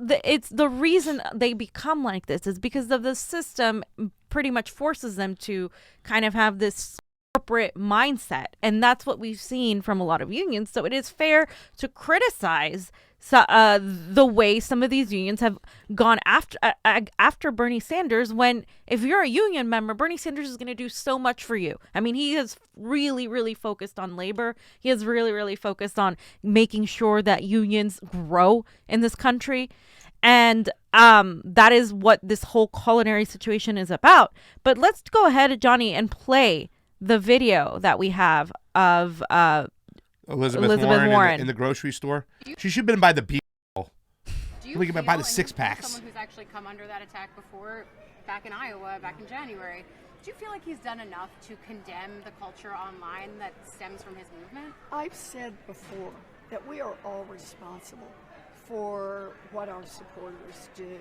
the reason they become like this is because of the system pretty much forces them to kind of have this corporate mindset, and that's what we've seen from a lot of unions. So it is fair to criticize the way some of these unions have gone after Bernie Sanders, when if you're a union member, Bernie Sanders is going to do so much for you. I mean, he is really, really focused on labor. He is really, really focused on making sure that unions grow in this country. And that is what this whole culinary situation is about. But let's go ahead, Johnny, and play the video that we have of Elizabeth Warren in the grocery store. She should have been by the beer. We can buy the 6-packs. Someone who's actually come under that attack before, back in Iowa, back in January. Do you feel like he's done enough to condemn the culture online that stems from his movement? I've said before that we are all responsible for what our supporters do.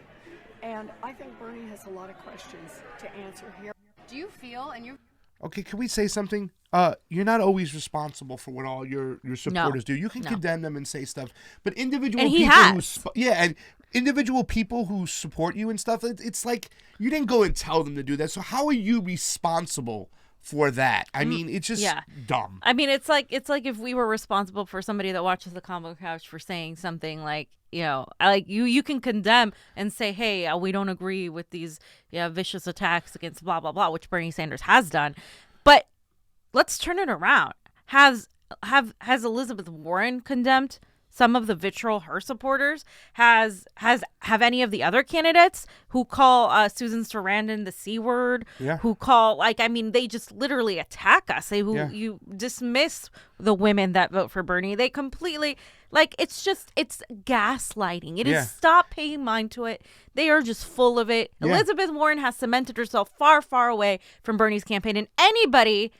And I think Bernie has a lot of questions to answer here. Do you feel, and you... Okay, can we say something? You're not always responsible for what all your supporters do. You can condemn them and say stuff, but individual people who support you and stuff, it's like you didn't go and tell them to do that. So how are you responsible for that? I mean, it's just dumb. I mean, it's like if we were responsible for somebody that watches the Convo Couch for saying something like, you can condemn and say, hey, we don't agree with these vicious attacks against blah, blah, blah, which Bernie Sanders has done. But let's turn it around. Has Elizabeth Warren condemned some of the vitriol her supporters have any of the other candidates who call Susan Sarandon the C word, who call, they just literally attack us. You dismiss the women that vote for Bernie. They completely, it's gaslighting. It is, stop paying mind to it. They are just full of it. Elizabeth Warren has cemented herself far, far away from Bernie's campaign, and anybody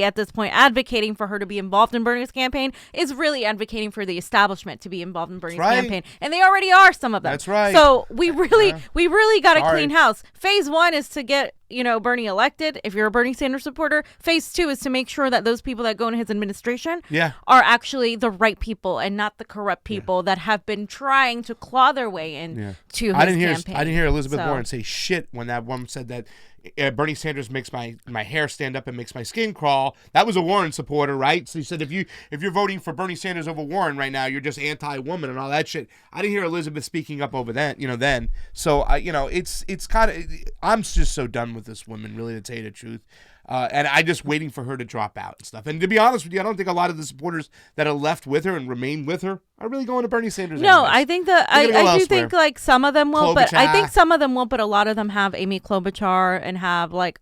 at this point advocating for her to be involved in Bernie's campaign is really advocating for the establishment to be involved in Bernie's campaign. And they already are, some of them. That's right. So we really got to clean house. Phase 1 is to get, Bernie elected. If you're a Bernie Sanders supporter, phase 2 is to make sure that those people that go into his administration are actually the right people and not the corrupt people that have been trying to claw their way in to his campaign. I didn't hear Elizabeth Warren say shit when that woman said that Bernie Sanders makes my hair stand up and makes my skin crawl. That was a Warren supporter, right? So he said if you're voting for Bernie Sanders over Warren right now, you're just anti-woman and all that shit. I didn't hear Elizabeth speaking up over that, then. So it's kind of, I'm just so done with this woman, really, to tell you the truth. And I'm just waiting for her to drop out and stuff. And to be honest with you, I don't think a lot of the supporters that are left with her and remain with her are really going to Bernie Sanders. No, anyways. I think that I do think some of them will, but I think some of them won't. But a lot of them have Amy Klobuchar and have I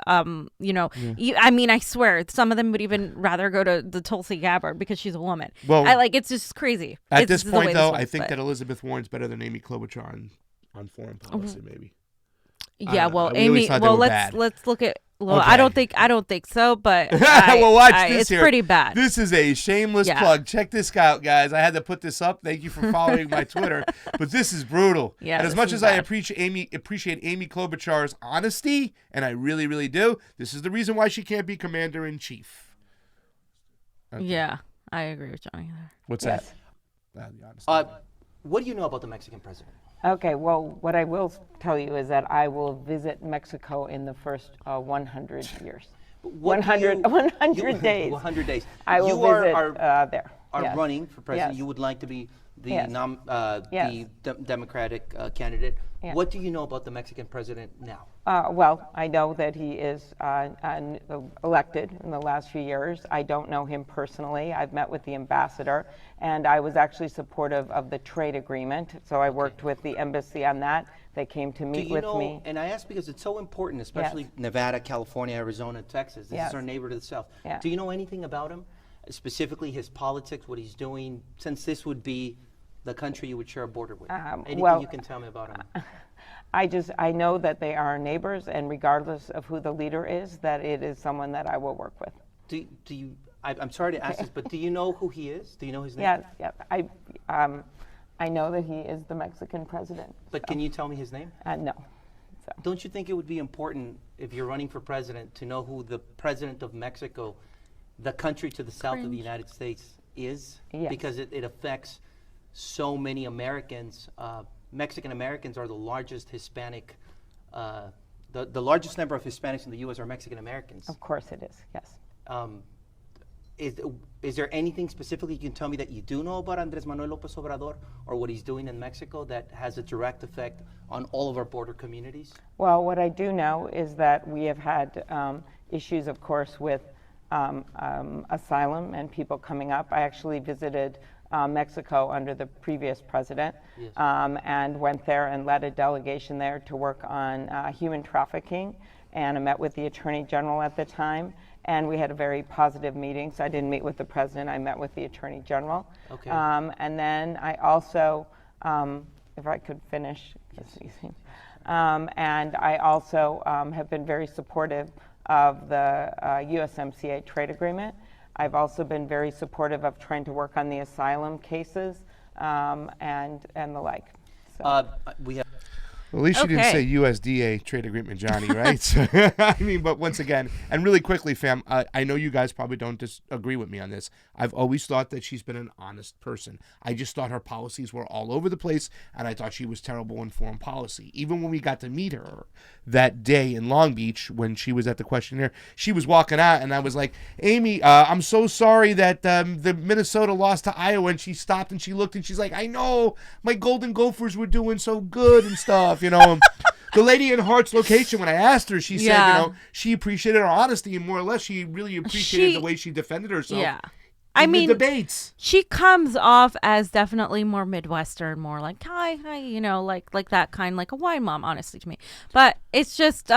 swear some of them would even rather go to the Tulsi Gabbard because she's a woman. Well, it's just crazy. At this point, though, I think that Elizabeth Warren's better than Amy Klobuchar on foreign policy, maybe. Yeah, well, Amy. Well, let's look at. Well, okay. I don't think so, but well, watch this it's here. Pretty bad. This is a shameless plug. Check this out, guys. I had to put this up. Thank you for following my Twitter, but this is brutal. Yeah, and as much as I appreciate Amy Klobuchar's honesty, and I really, really do, this is the reason why she can't be commander-in-chief. Okay. Yeah, I agree with Johnny there. What's that? What do you know about the Mexican president? Okay, well, what I will tell you is that I will visit Mexico in the first 100 years. 100 days. 100 days. I will visit there. Are running for president. Yes. You would like to be the Democratic candidate. Yes. What do you know about the Mexican president now? Well, I know that he is elected in the last few years. I don't know him personally. I've met with the ambassador, and I was actually supportive of the trade agreement. So I worked with the embassy on that. They came to meet with me. And I ask because it's so important, especially Nevada, California, Arizona, Texas. This is our neighbor to the south. Yeah. Do you know anything about him? Specifically his politics, what he's doing, since this would be the country you would share a border with? Anything you can tell me about him? I know that they are neighbors, and regardless of who the leader is, that it is someone that I will work with. Do you? I'm sorry to ask this, but do you know who he is? Do you know his name? Yeah. I know that he is the Mexican president. But can you tell me his name? No. So. Don't you think it would be important, if you're running for president, to know who the president of Mexico, the country to the south of the United States, is? Yes. Because it affects so many Americans. Mexican Americans are the largest Hispanic, the largest number of Hispanics in the U.S. are Mexican Americans. Of course it is, yes. Is there anything specifically you can tell me that you do know about Andrés Manuel López Obrador or what he's doing in Mexico that has a direct effect on all of our border communities? Well, what I do know is that we have had issues, of course, with asylum and people coming up. I actually visited Mexico under the previous president, and went there and led a delegation there to work on human trafficking. And I met with the Attorney General at the time, and we had a very positive meeting. So I didn't meet with the president, I met with the Attorney General. Okay. And then I also, if I could finish, and I also have been very supportive of the USMCA trade agreement. I've also been very supportive of trying to work on the asylum cases and the like. So. We have. Well, at least you didn't say USDA trade agreement, Johnny, right? So, I mean, but once again, and really quickly, fam, I know you guys probably don't disagree with me on this. I've always thought that she's been an honest person. I just thought her policies were all over the place, and I thought she was terrible in foreign policy. Even when we got to meet her that day in Long Beach when she was at the questionnaire, she was walking out, and I was like, Amy, I'm so sorry that the Minnesota lost to Iowa, and she stopped and she looked, and she's like, I know, my Golden Gophers were doing so good and stuff. You know, the lady in Hart's location, when I asked her, she said, she appreciated her honesty, and more or less she really appreciated the way she defended herself. Yeah. I mean, the debates. She comes off as definitely more Midwestern, more like hi, like that kind, like a wine mom, honestly, to me. But it's just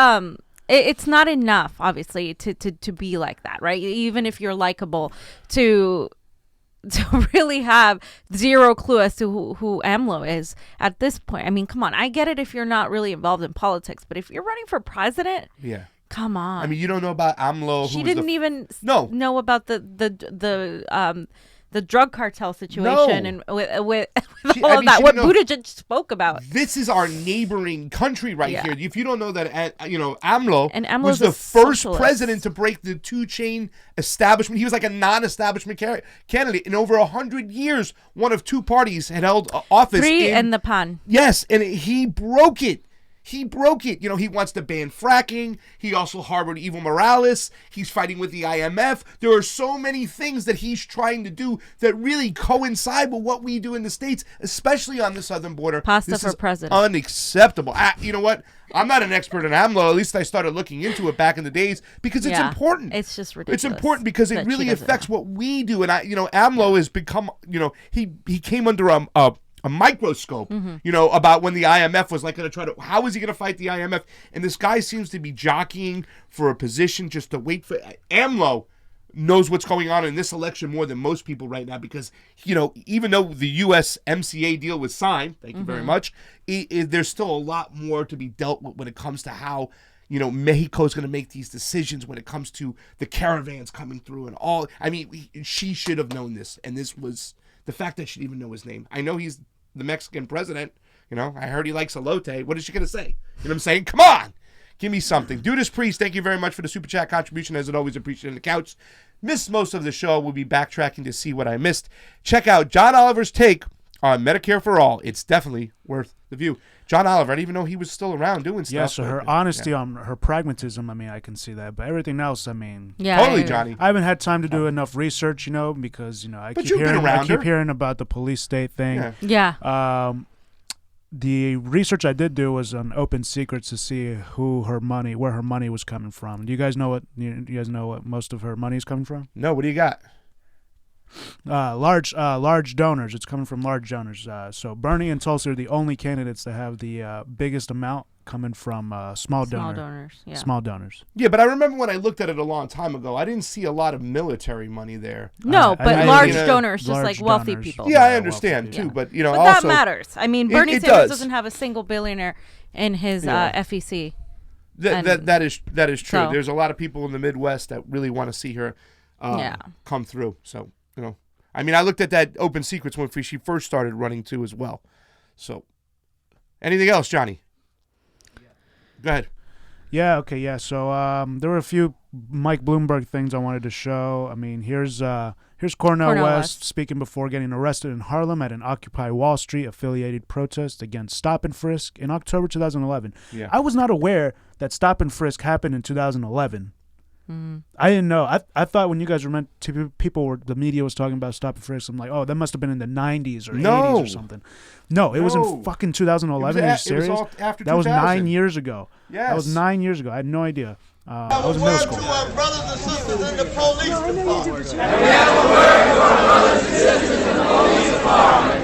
it's not enough, obviously, to be like that, right? Even if you're likable, to really have zero clue as to who AMLO is at this point. I mean, come on. I get it if you're not really involved in politics, but if you're running for president, come on. I mean, you don't know about AMLO. She didn't even know about the drug cartel situation and with all of that. What Buttigieg spoke about. This is our neighboring country here. If you don't know that, AMLO was the first president to break the two-chain establishment. He was like a non-establishment candidate. In over 100 years, one of two parties had held office. PRI and the PAN. Yes, and he broke it. He broke it. He wants to ban fracking. He also harbored Evo Morales. He's fighting with the IMF. There are so many things that he's trying to do that really coincide with what we do in the States, especially on the southern border. Pasta for president. Unacceptable. You know what? I'm not an expert in AMLO. At least I started looking into it back in the days because it's important. It's just ridiculous. It's important because it really affects what we do. And AMLO has become, he came under a microscope, about when the IMF was like going to try to, how is he going to fight the IMF? And this guy seems to be jockeying for a position just to wait for, AMLO knows what's going on in this election more than most people right now because, even though the USMCA deal was signed, thank you very much, there's still a lot more to be dealt with when it comes to how, Mexico's going to make these decisions when it comes to the caravans coming through and all. I mean, she should have known this, and this was the fact that she didn't even know his name. I know he's the Mexican president. I heard he likes elote. What is she going to say? You know what I'm saying? Come on. Give me something. Judas Priest, thank you very much for the Super Chat contribution. As always, appreciated the couch. Missed most of the show. We'll be backtracking to see what I missed. Check out John Oliver's take on Medicare for All. It's definitely worth the view. John Oliver, I didn't even know he was still around doing stuff. Yeah, so her honesty on her pragmatism, I mean, I can see that. But everything else, I mean... Yeah, totally, Johnny. I haven't had time to do enough research, because, I keep hearing about the police state thing. Yeah. The research I did do was on Open Secrets to see where her money was coming from. Do you guys know what most of her money is coming from? No, what do you got? Large donors. It's coming from large donors. So Bernie and Tulsi are the only candidates that have the biggest amount coming from small donors. Yeah. Small donors. Yeah, but I remember when I looked at it a long time ago, I didn't see a lot of military money there. No, but large donors, just like wealthy people. Yeah, I understand too, but but also that matters. I mean, Bernie Sanders doesn't have a single billionaire in his FEC. That is true. So. There's a lot of people in the Midwest that really want to see her come through. So. I mean, I looked at that Open Secrets when she first started running too as well. So, anything else, Johnny? Go ahead. Yeah. Okay. Yeah. So there were a few Mike Bloomberg things I wanted to show. I mean, here's Cornel West speaking before getting arrested in Harlem at an Occupy Wall Street affiliated protest against Stop and Frisk in October 2011. Yeah. I was not aware that Stop and Frisk happened in 2011. I didn't know. I thought when you guys were the media was talking about Stop and Frisk, I'm like, oh, that must have been in the 90s or 80s or something. No, it was in fucking 2011. Are you serious? It was after that 2000. was 9 years ago. Yes. That was 9 years ago. I had no idea. I was in middle school. To our brothers and sisters in the police department.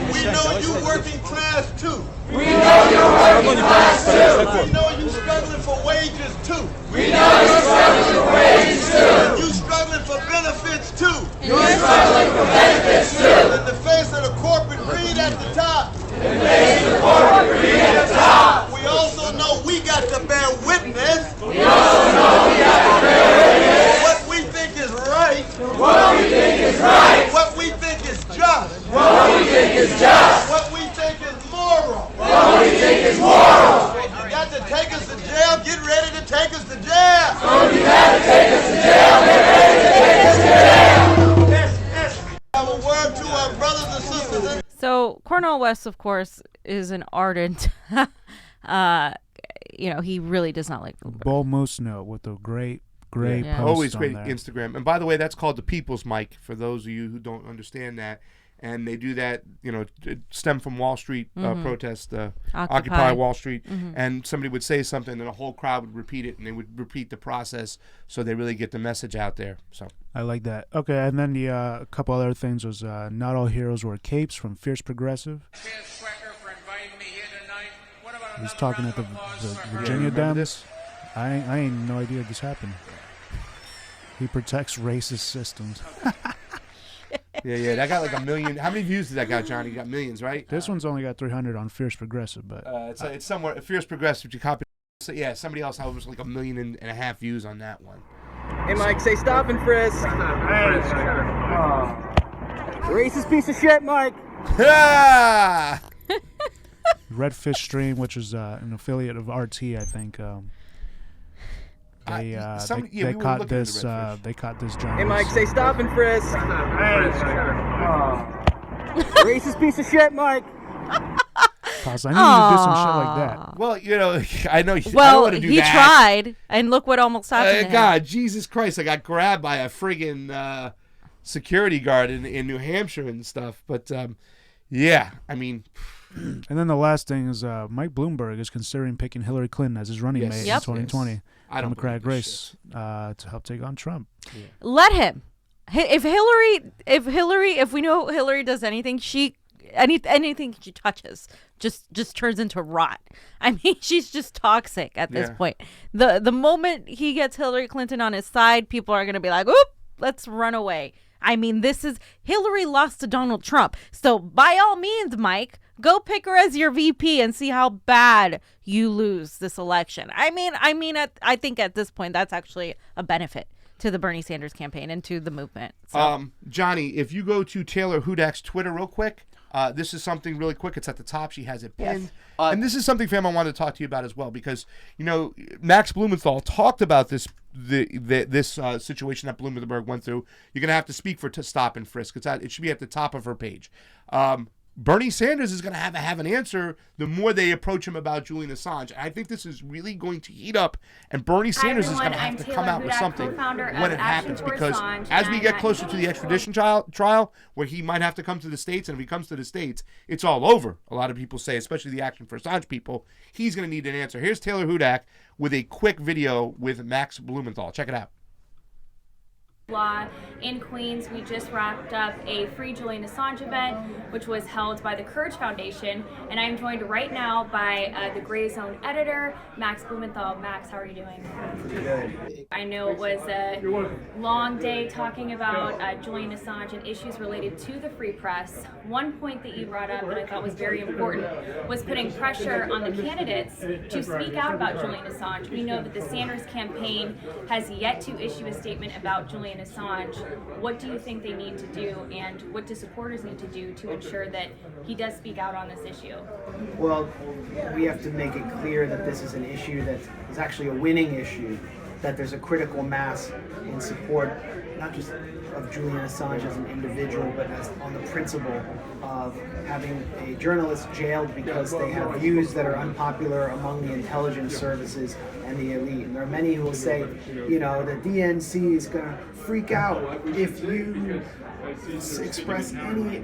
We know you working class too. We know you're working class too. We know you struggling for wages too. We know you're struggling for wages too. You struggling for benefits too. You're struggling for benefits too. In the face of the corporate greed at the top. In the face of the corporate greed at the top. We also know we got to bear witness. We also know we got to bear witness. What we think is right. What we think is right. What we think is just. What we think is just. What we think is moral. What we think is moral. You got to take us to jail. Get ready to take us to jail. So you got to take us to jail. Get ready to take us to jail. Yes. Have a word to our brothers and sisters. So Cornel West, of course, is an ardent. He really does not like Bloomberg. Bull Moose Note with a great post. Always on great there. Instagram. And by the way, that's called the People's Mic for those of you who don't understand that. And they do that, stem from Wall Street protest, Occupy Wall Street. And somebody would say something and the whole crowd would repeat it, and they would repeat the process so they really get the message out there. So I like that. Okay, and then a couple other things was Not All Heroes Wear Capes from Fierce Progressive. He's talking at the Virginia Dems. I ain't no idea this happened. He protects racist systems. Yeah, that got like 1 million. How many views did that got, Johnny? You got millions, right? This one's only got 300 on Fierce Progressive, but it's somewhere Fierce Progressive. You copy. So, yeah, somebody else had like 1.5 million views on that one. Hey, Mike, say stop and frisk. Racist piece of shit, Mike. Redfish Stream, which is an affiliate of RT, I think. They caught this. They caught this journalist. Hey, Mike, say stop and frisk. Racist piece of shit, Mike. Pause. I need you to do some shit like that. Well, I know. Well, I don't want to do he that. tried, and look what almost happened to him. God, Jesus Christ! I got grabbed by a friggin' security guard in New Hampshire and stuff. But yeah, I mean. And then the last thing is Mike Bloomberg is considering picking Hillary Clinton as his running mate in 2020. Yes. Democratic race to help take on Trump. Yeah. Let him. If we know Hillary does anything, anything she touches just turns into rot. I mean, she's just toxic at this point. The moment he gets Hillary Clinton on his side, people are going to be like, oop, let's run away. I mean, Hillary lost to Donald Trump. So by all means, Mike, go pick her as your VP and see how bad you lose this election. I think at this point, that's actually a benefit to the Bernie Sanders campaign and to the movement. So. Johnny, if you go to Taylor Hudak's Twitter real quick, this is something really quick. It's at the top. She has it pinned. Yes. And this is something, fam, I wanted to talk to you about as well, because, Max Blumenthal talked about this situation that Bloomberg went through. You're going to have to speak for stop and frisk. It should be at the top of her page. Bernie Sanders is going to have an answer the more they approach him about Julian Assange. I think this is really going to heat up, and Bernie Sanders is going to have to come out with something when it happens, because as we get closer to the extradition trial, where he might have to come to the States, and if he comes to the States, it's all over. A lot of people say, especially the Action for Assange people, he's going to need an answer. Here's Taylor Hudak with a quick video with Max Blumenthal. Check it out. Law in Queens, we just wrapped up a Free Julian Assange event, which was held by the Courage Foundation, and I'm joined right now by the Gray Zone editor, Max Blumenthal. Max, how are you doing? Good. I know it was a long day talking about Julian Assange and issues related to the free press. One point that you brought up that I thought was very important was putting pressure on the candidates to speak out about Julian Assange. We know that the Sanders campaign has yet to issue a statement about Julian Assange. What do you think they need to do, and what do supporters need to do to ensure that he does speak out on this issue? Well, we have to make it clear that this is an issue that is actually a winning issue, that there's a critical mass in support, not just of Julian Assange as an individual, but as on the principle of having a journalist jailed because they have views that are unpopular among the intelligence services and the elite. And there are many who will say, the DNC is going to freak out if you express any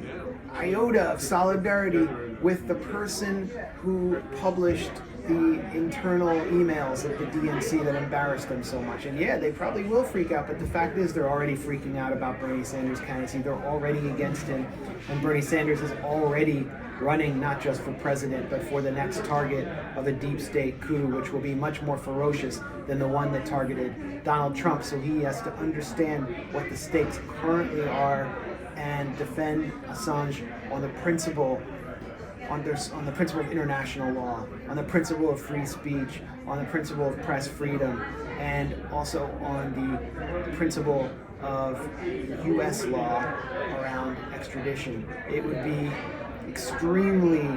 iota of solidarity with the person who published the internal emails of the DNC that embarrassed them so much. And yeah, they probably will freak out, but the fact is they're already freaking out about Bernie Sanders' candidacy. They're already against him, and Bernie Sanders is already running not just for president, but for the next target of a deep state coup, which will be much more ferocious than the one that targeted Donald Trump. So he has to understand what the stakes currently are and defend Assange on the principle of international law, on the principle of free speech, on the principle of press freedom, and also on the principle of U.S. law around extradition. It would be extremely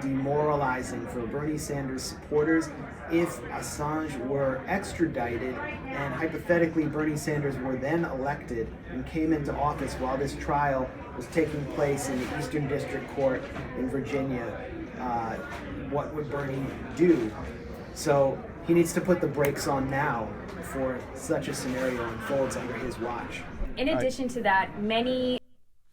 demoralizing for Bernie Sanders supporters if Assange were extradited and hypothetically Bernie Sanders were then elected and came into office while this trial was taking place in the Eastern District Court in Virginia. What would Bernie do? So he needs to put the brakes on now before such a scenario unfolds under his watch. In addition to that, many...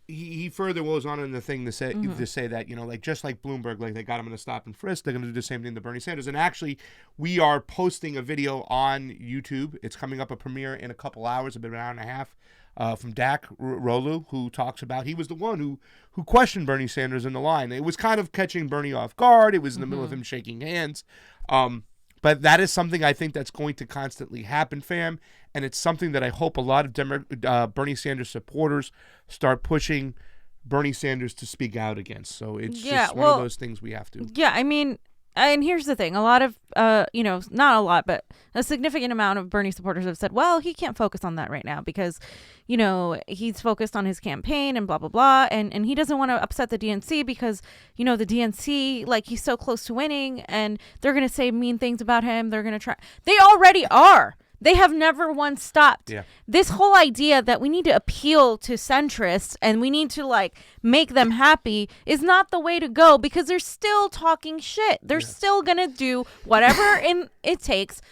He further goes on in the thing to say that, like just like Bloomberg, like they got him in a stop and frisk, they're going to do the same thing to Bernie Sanders. And actually, we are posting a video on YouTube. It's coming up a premiere in a couple hours, about an hour and a half, from Dak Rolu, who talks about he was the one who questioned Bernie Sanders in the line. It was kind of catching Bernie off guard. It was in the middle of him shaking hands. But that is something I think that's going to constantly happen, fam. And it's something that I hope a lot of Bernie Sanders supporters start pushing Bernie Sanders to speak out against. So it's just one of those things we have to. Yeah, I mean, and here's the thing. A lot of, not a lot, but a significant amount of Bernie supporters have said, well, he can't focus on that right now because, he's focused on his campaign and blah, blah, blah. And he doesn't want to upset the DNC because, the DNC, like, he's so close to winning and they're going to say mean things about him. They're going to try. They already are. They have never once stopped. Yeah. This whole idea that we need to appeal to centrists and we need to make them happy is not the way to go because they're still talking shit. They're still going to do whatever it takes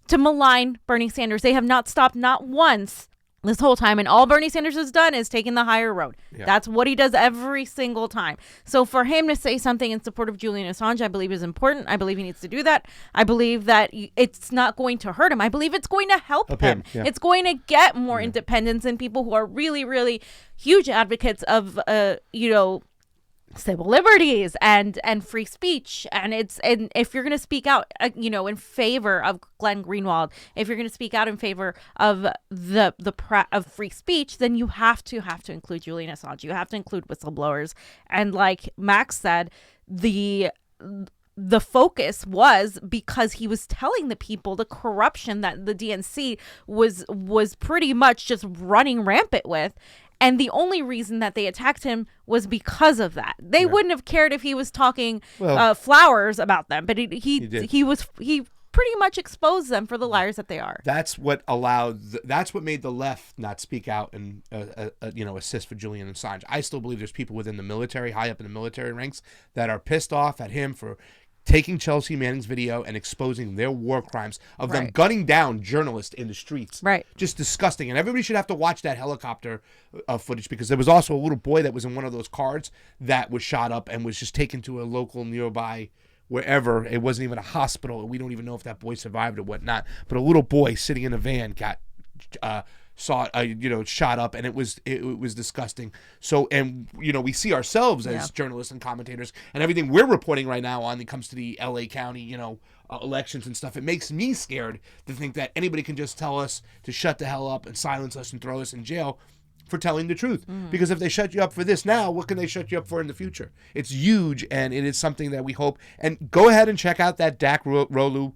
to malign Bernie Sanders. They have not stopped not once this whole time. And all Bernie Sanders has done is taken the higher road. Yeah. That's what he does every single time. So for him to say something in support of Julian Assange, I believe is important. I believe he needs to do that. I believe that it's not going to hurt him. I believe it's going to help him. Yeah. It's going to get more independence and people who are really, really huge advocates of, civil liberties and free speech. And if you're going to speak out, in favor of Glenn Greenwald, if you're going to speak out in favor of of free speech, then you have to include Julian Assange. You have to include whistleblowers. And like Max said, the focus was because he was telling the people the corruption that the DNC was pretty much just running rampant with. And the only reason that they attacked him was because of that. They wouldn't have cared if he was talking flowers about them, but he pretty much exposed them for the liars that they are. That's what made the left not speak out and assist for Julian Assange. I still believe there's people within the military, high up in the military ranks, that are pissed off at him for taking Chelsea Manning's video and exposing their war crimes of them gunning down journalists in the streets. Right. Just disgusting. And everybody should have to watch that helicopter footage because there was also a little boy that was in one of those cars that was shot up and was just taken to a local nearby wherever. It wasn't even a hospital. We don't even know if that boy survived or whatnot. But a little boy sitting in a van got shot up, and it was disgusting. So, and we see ourselves as journalists and commentators, and everything we're reporting right now on it comes to the LA County, elections and stuff. It makes me scared to think that anybody can just tell us to shut the hell up and silence us and throw us in jail for telling the truth. Because if they shut you up for this now, what can they shut you up for in the future? It's huge, and it is something that we hope. And go ahead and check out that Dak Rolu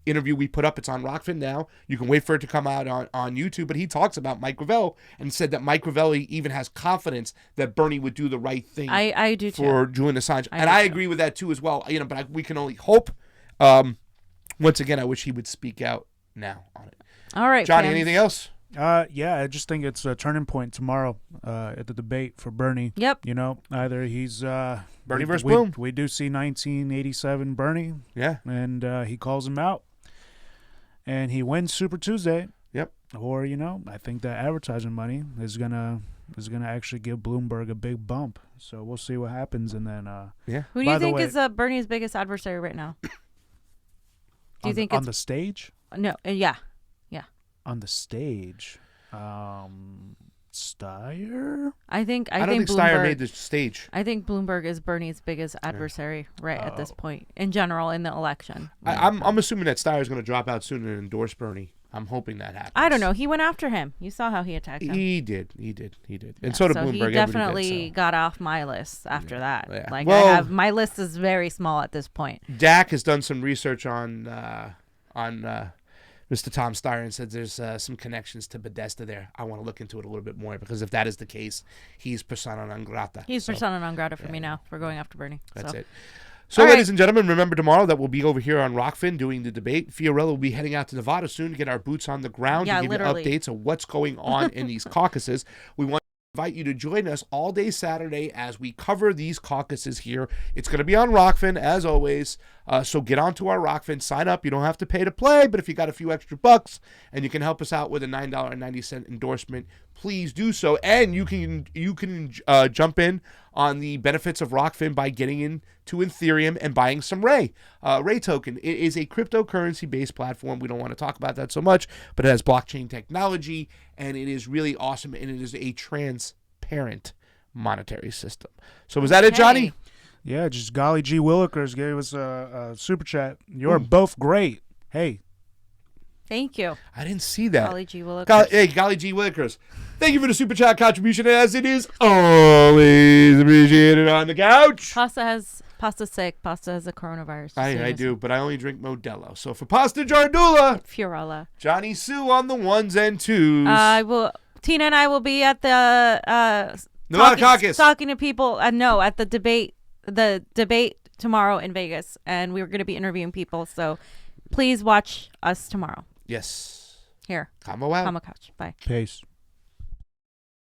interview we put up. It's on ROKFIN now. You can wait for it to come out on YouTube. But he talks about Mike Gravel and said that Mike Gravel even has confidence that Bernie would do the right thing. I do for too. Julian Assange. I agree with that too as well. But we can only hope. Once again, I wish he would speak out now on it. All right, Johnny, fans. anything else? I just think it's a turning point tomorrow at the debate for Bernie. Yep. Either he's Bernie versus Bloom. We do see 1987 Bernie. Yeah. And he calls him out, and he wins Super Tuesday. Yep. Or I think that advertising money is gonna actually give Bloomberg a big bump. So we'll see what happens, and then Who do you think is Bernie's biggest adversary right now? Do you think on the stage? No. Yeah. On the stage, Steyer? I don't think Steyer Bloomberg made the stage. I think Bloomberg is Bernie's biggest adversary at this point in general in the election. I'm assuming that Steyer's going to drop out soon and endorse Bernie. I'm hoping that happens. I don't know. He went after him. You saw how he attacked him. He did. And so did Bloomberg. He definitely got off my list after that. Yeah. My list is very small at this point. Dak has done some research on Mr. Tom Steyer and said there's some connections to Bethesda there. I want to look into it a little bit more because if that is the case, he's persona non grata. He's persona non grata for me now. We're going after Bernie. That's it. So, ladies and gentlemen, remember tomorrow that we'll be over here on ROKFIN doing the debate. Fiorella will be heading out to Nevada soon to get our boots on the ground to give you updates of what's going on in these caucuses. We want invite you to join us all day Saturday as we cover these caucuses here. It's going to be on ROKFIN, as always. So get onto our ROKFIN, sign up. You don't have to pay to play, but if you got a few extra bucks and you can help us out with a $9.90 endorsement, please do so. And you can jump in on the benefits of ROKFIN by getting into Ethereum and buying some Ray token. It is a cryptocurrency-based platform. We don't want to talk about that so much, but it has blockchain technology, and it is really awesome, and it is a transparent monetary system. So was that it, Johnny? Yeah, just Golly G. Willikers gave us a super chat. You're both great. Hey. Thank you. I didn't see that. Golly G. Willikers. Golly G. Willikers. Thank you for the super chat contribution, as it is always appreciated on the couch. Pasta's sick. Pasta has a coronavirus. I do, but I only drink Modelo. So for Pasta Jardula, Fiorella, Johnny Sue on the ones and twos. Tina and I will be at the caucus talking to people. At the debate tomorrow in Vegas, and we're going to be interviewing people. So please watch us tomorrow. Yes. Here. Convo out. Convo couch. Bye. Peace.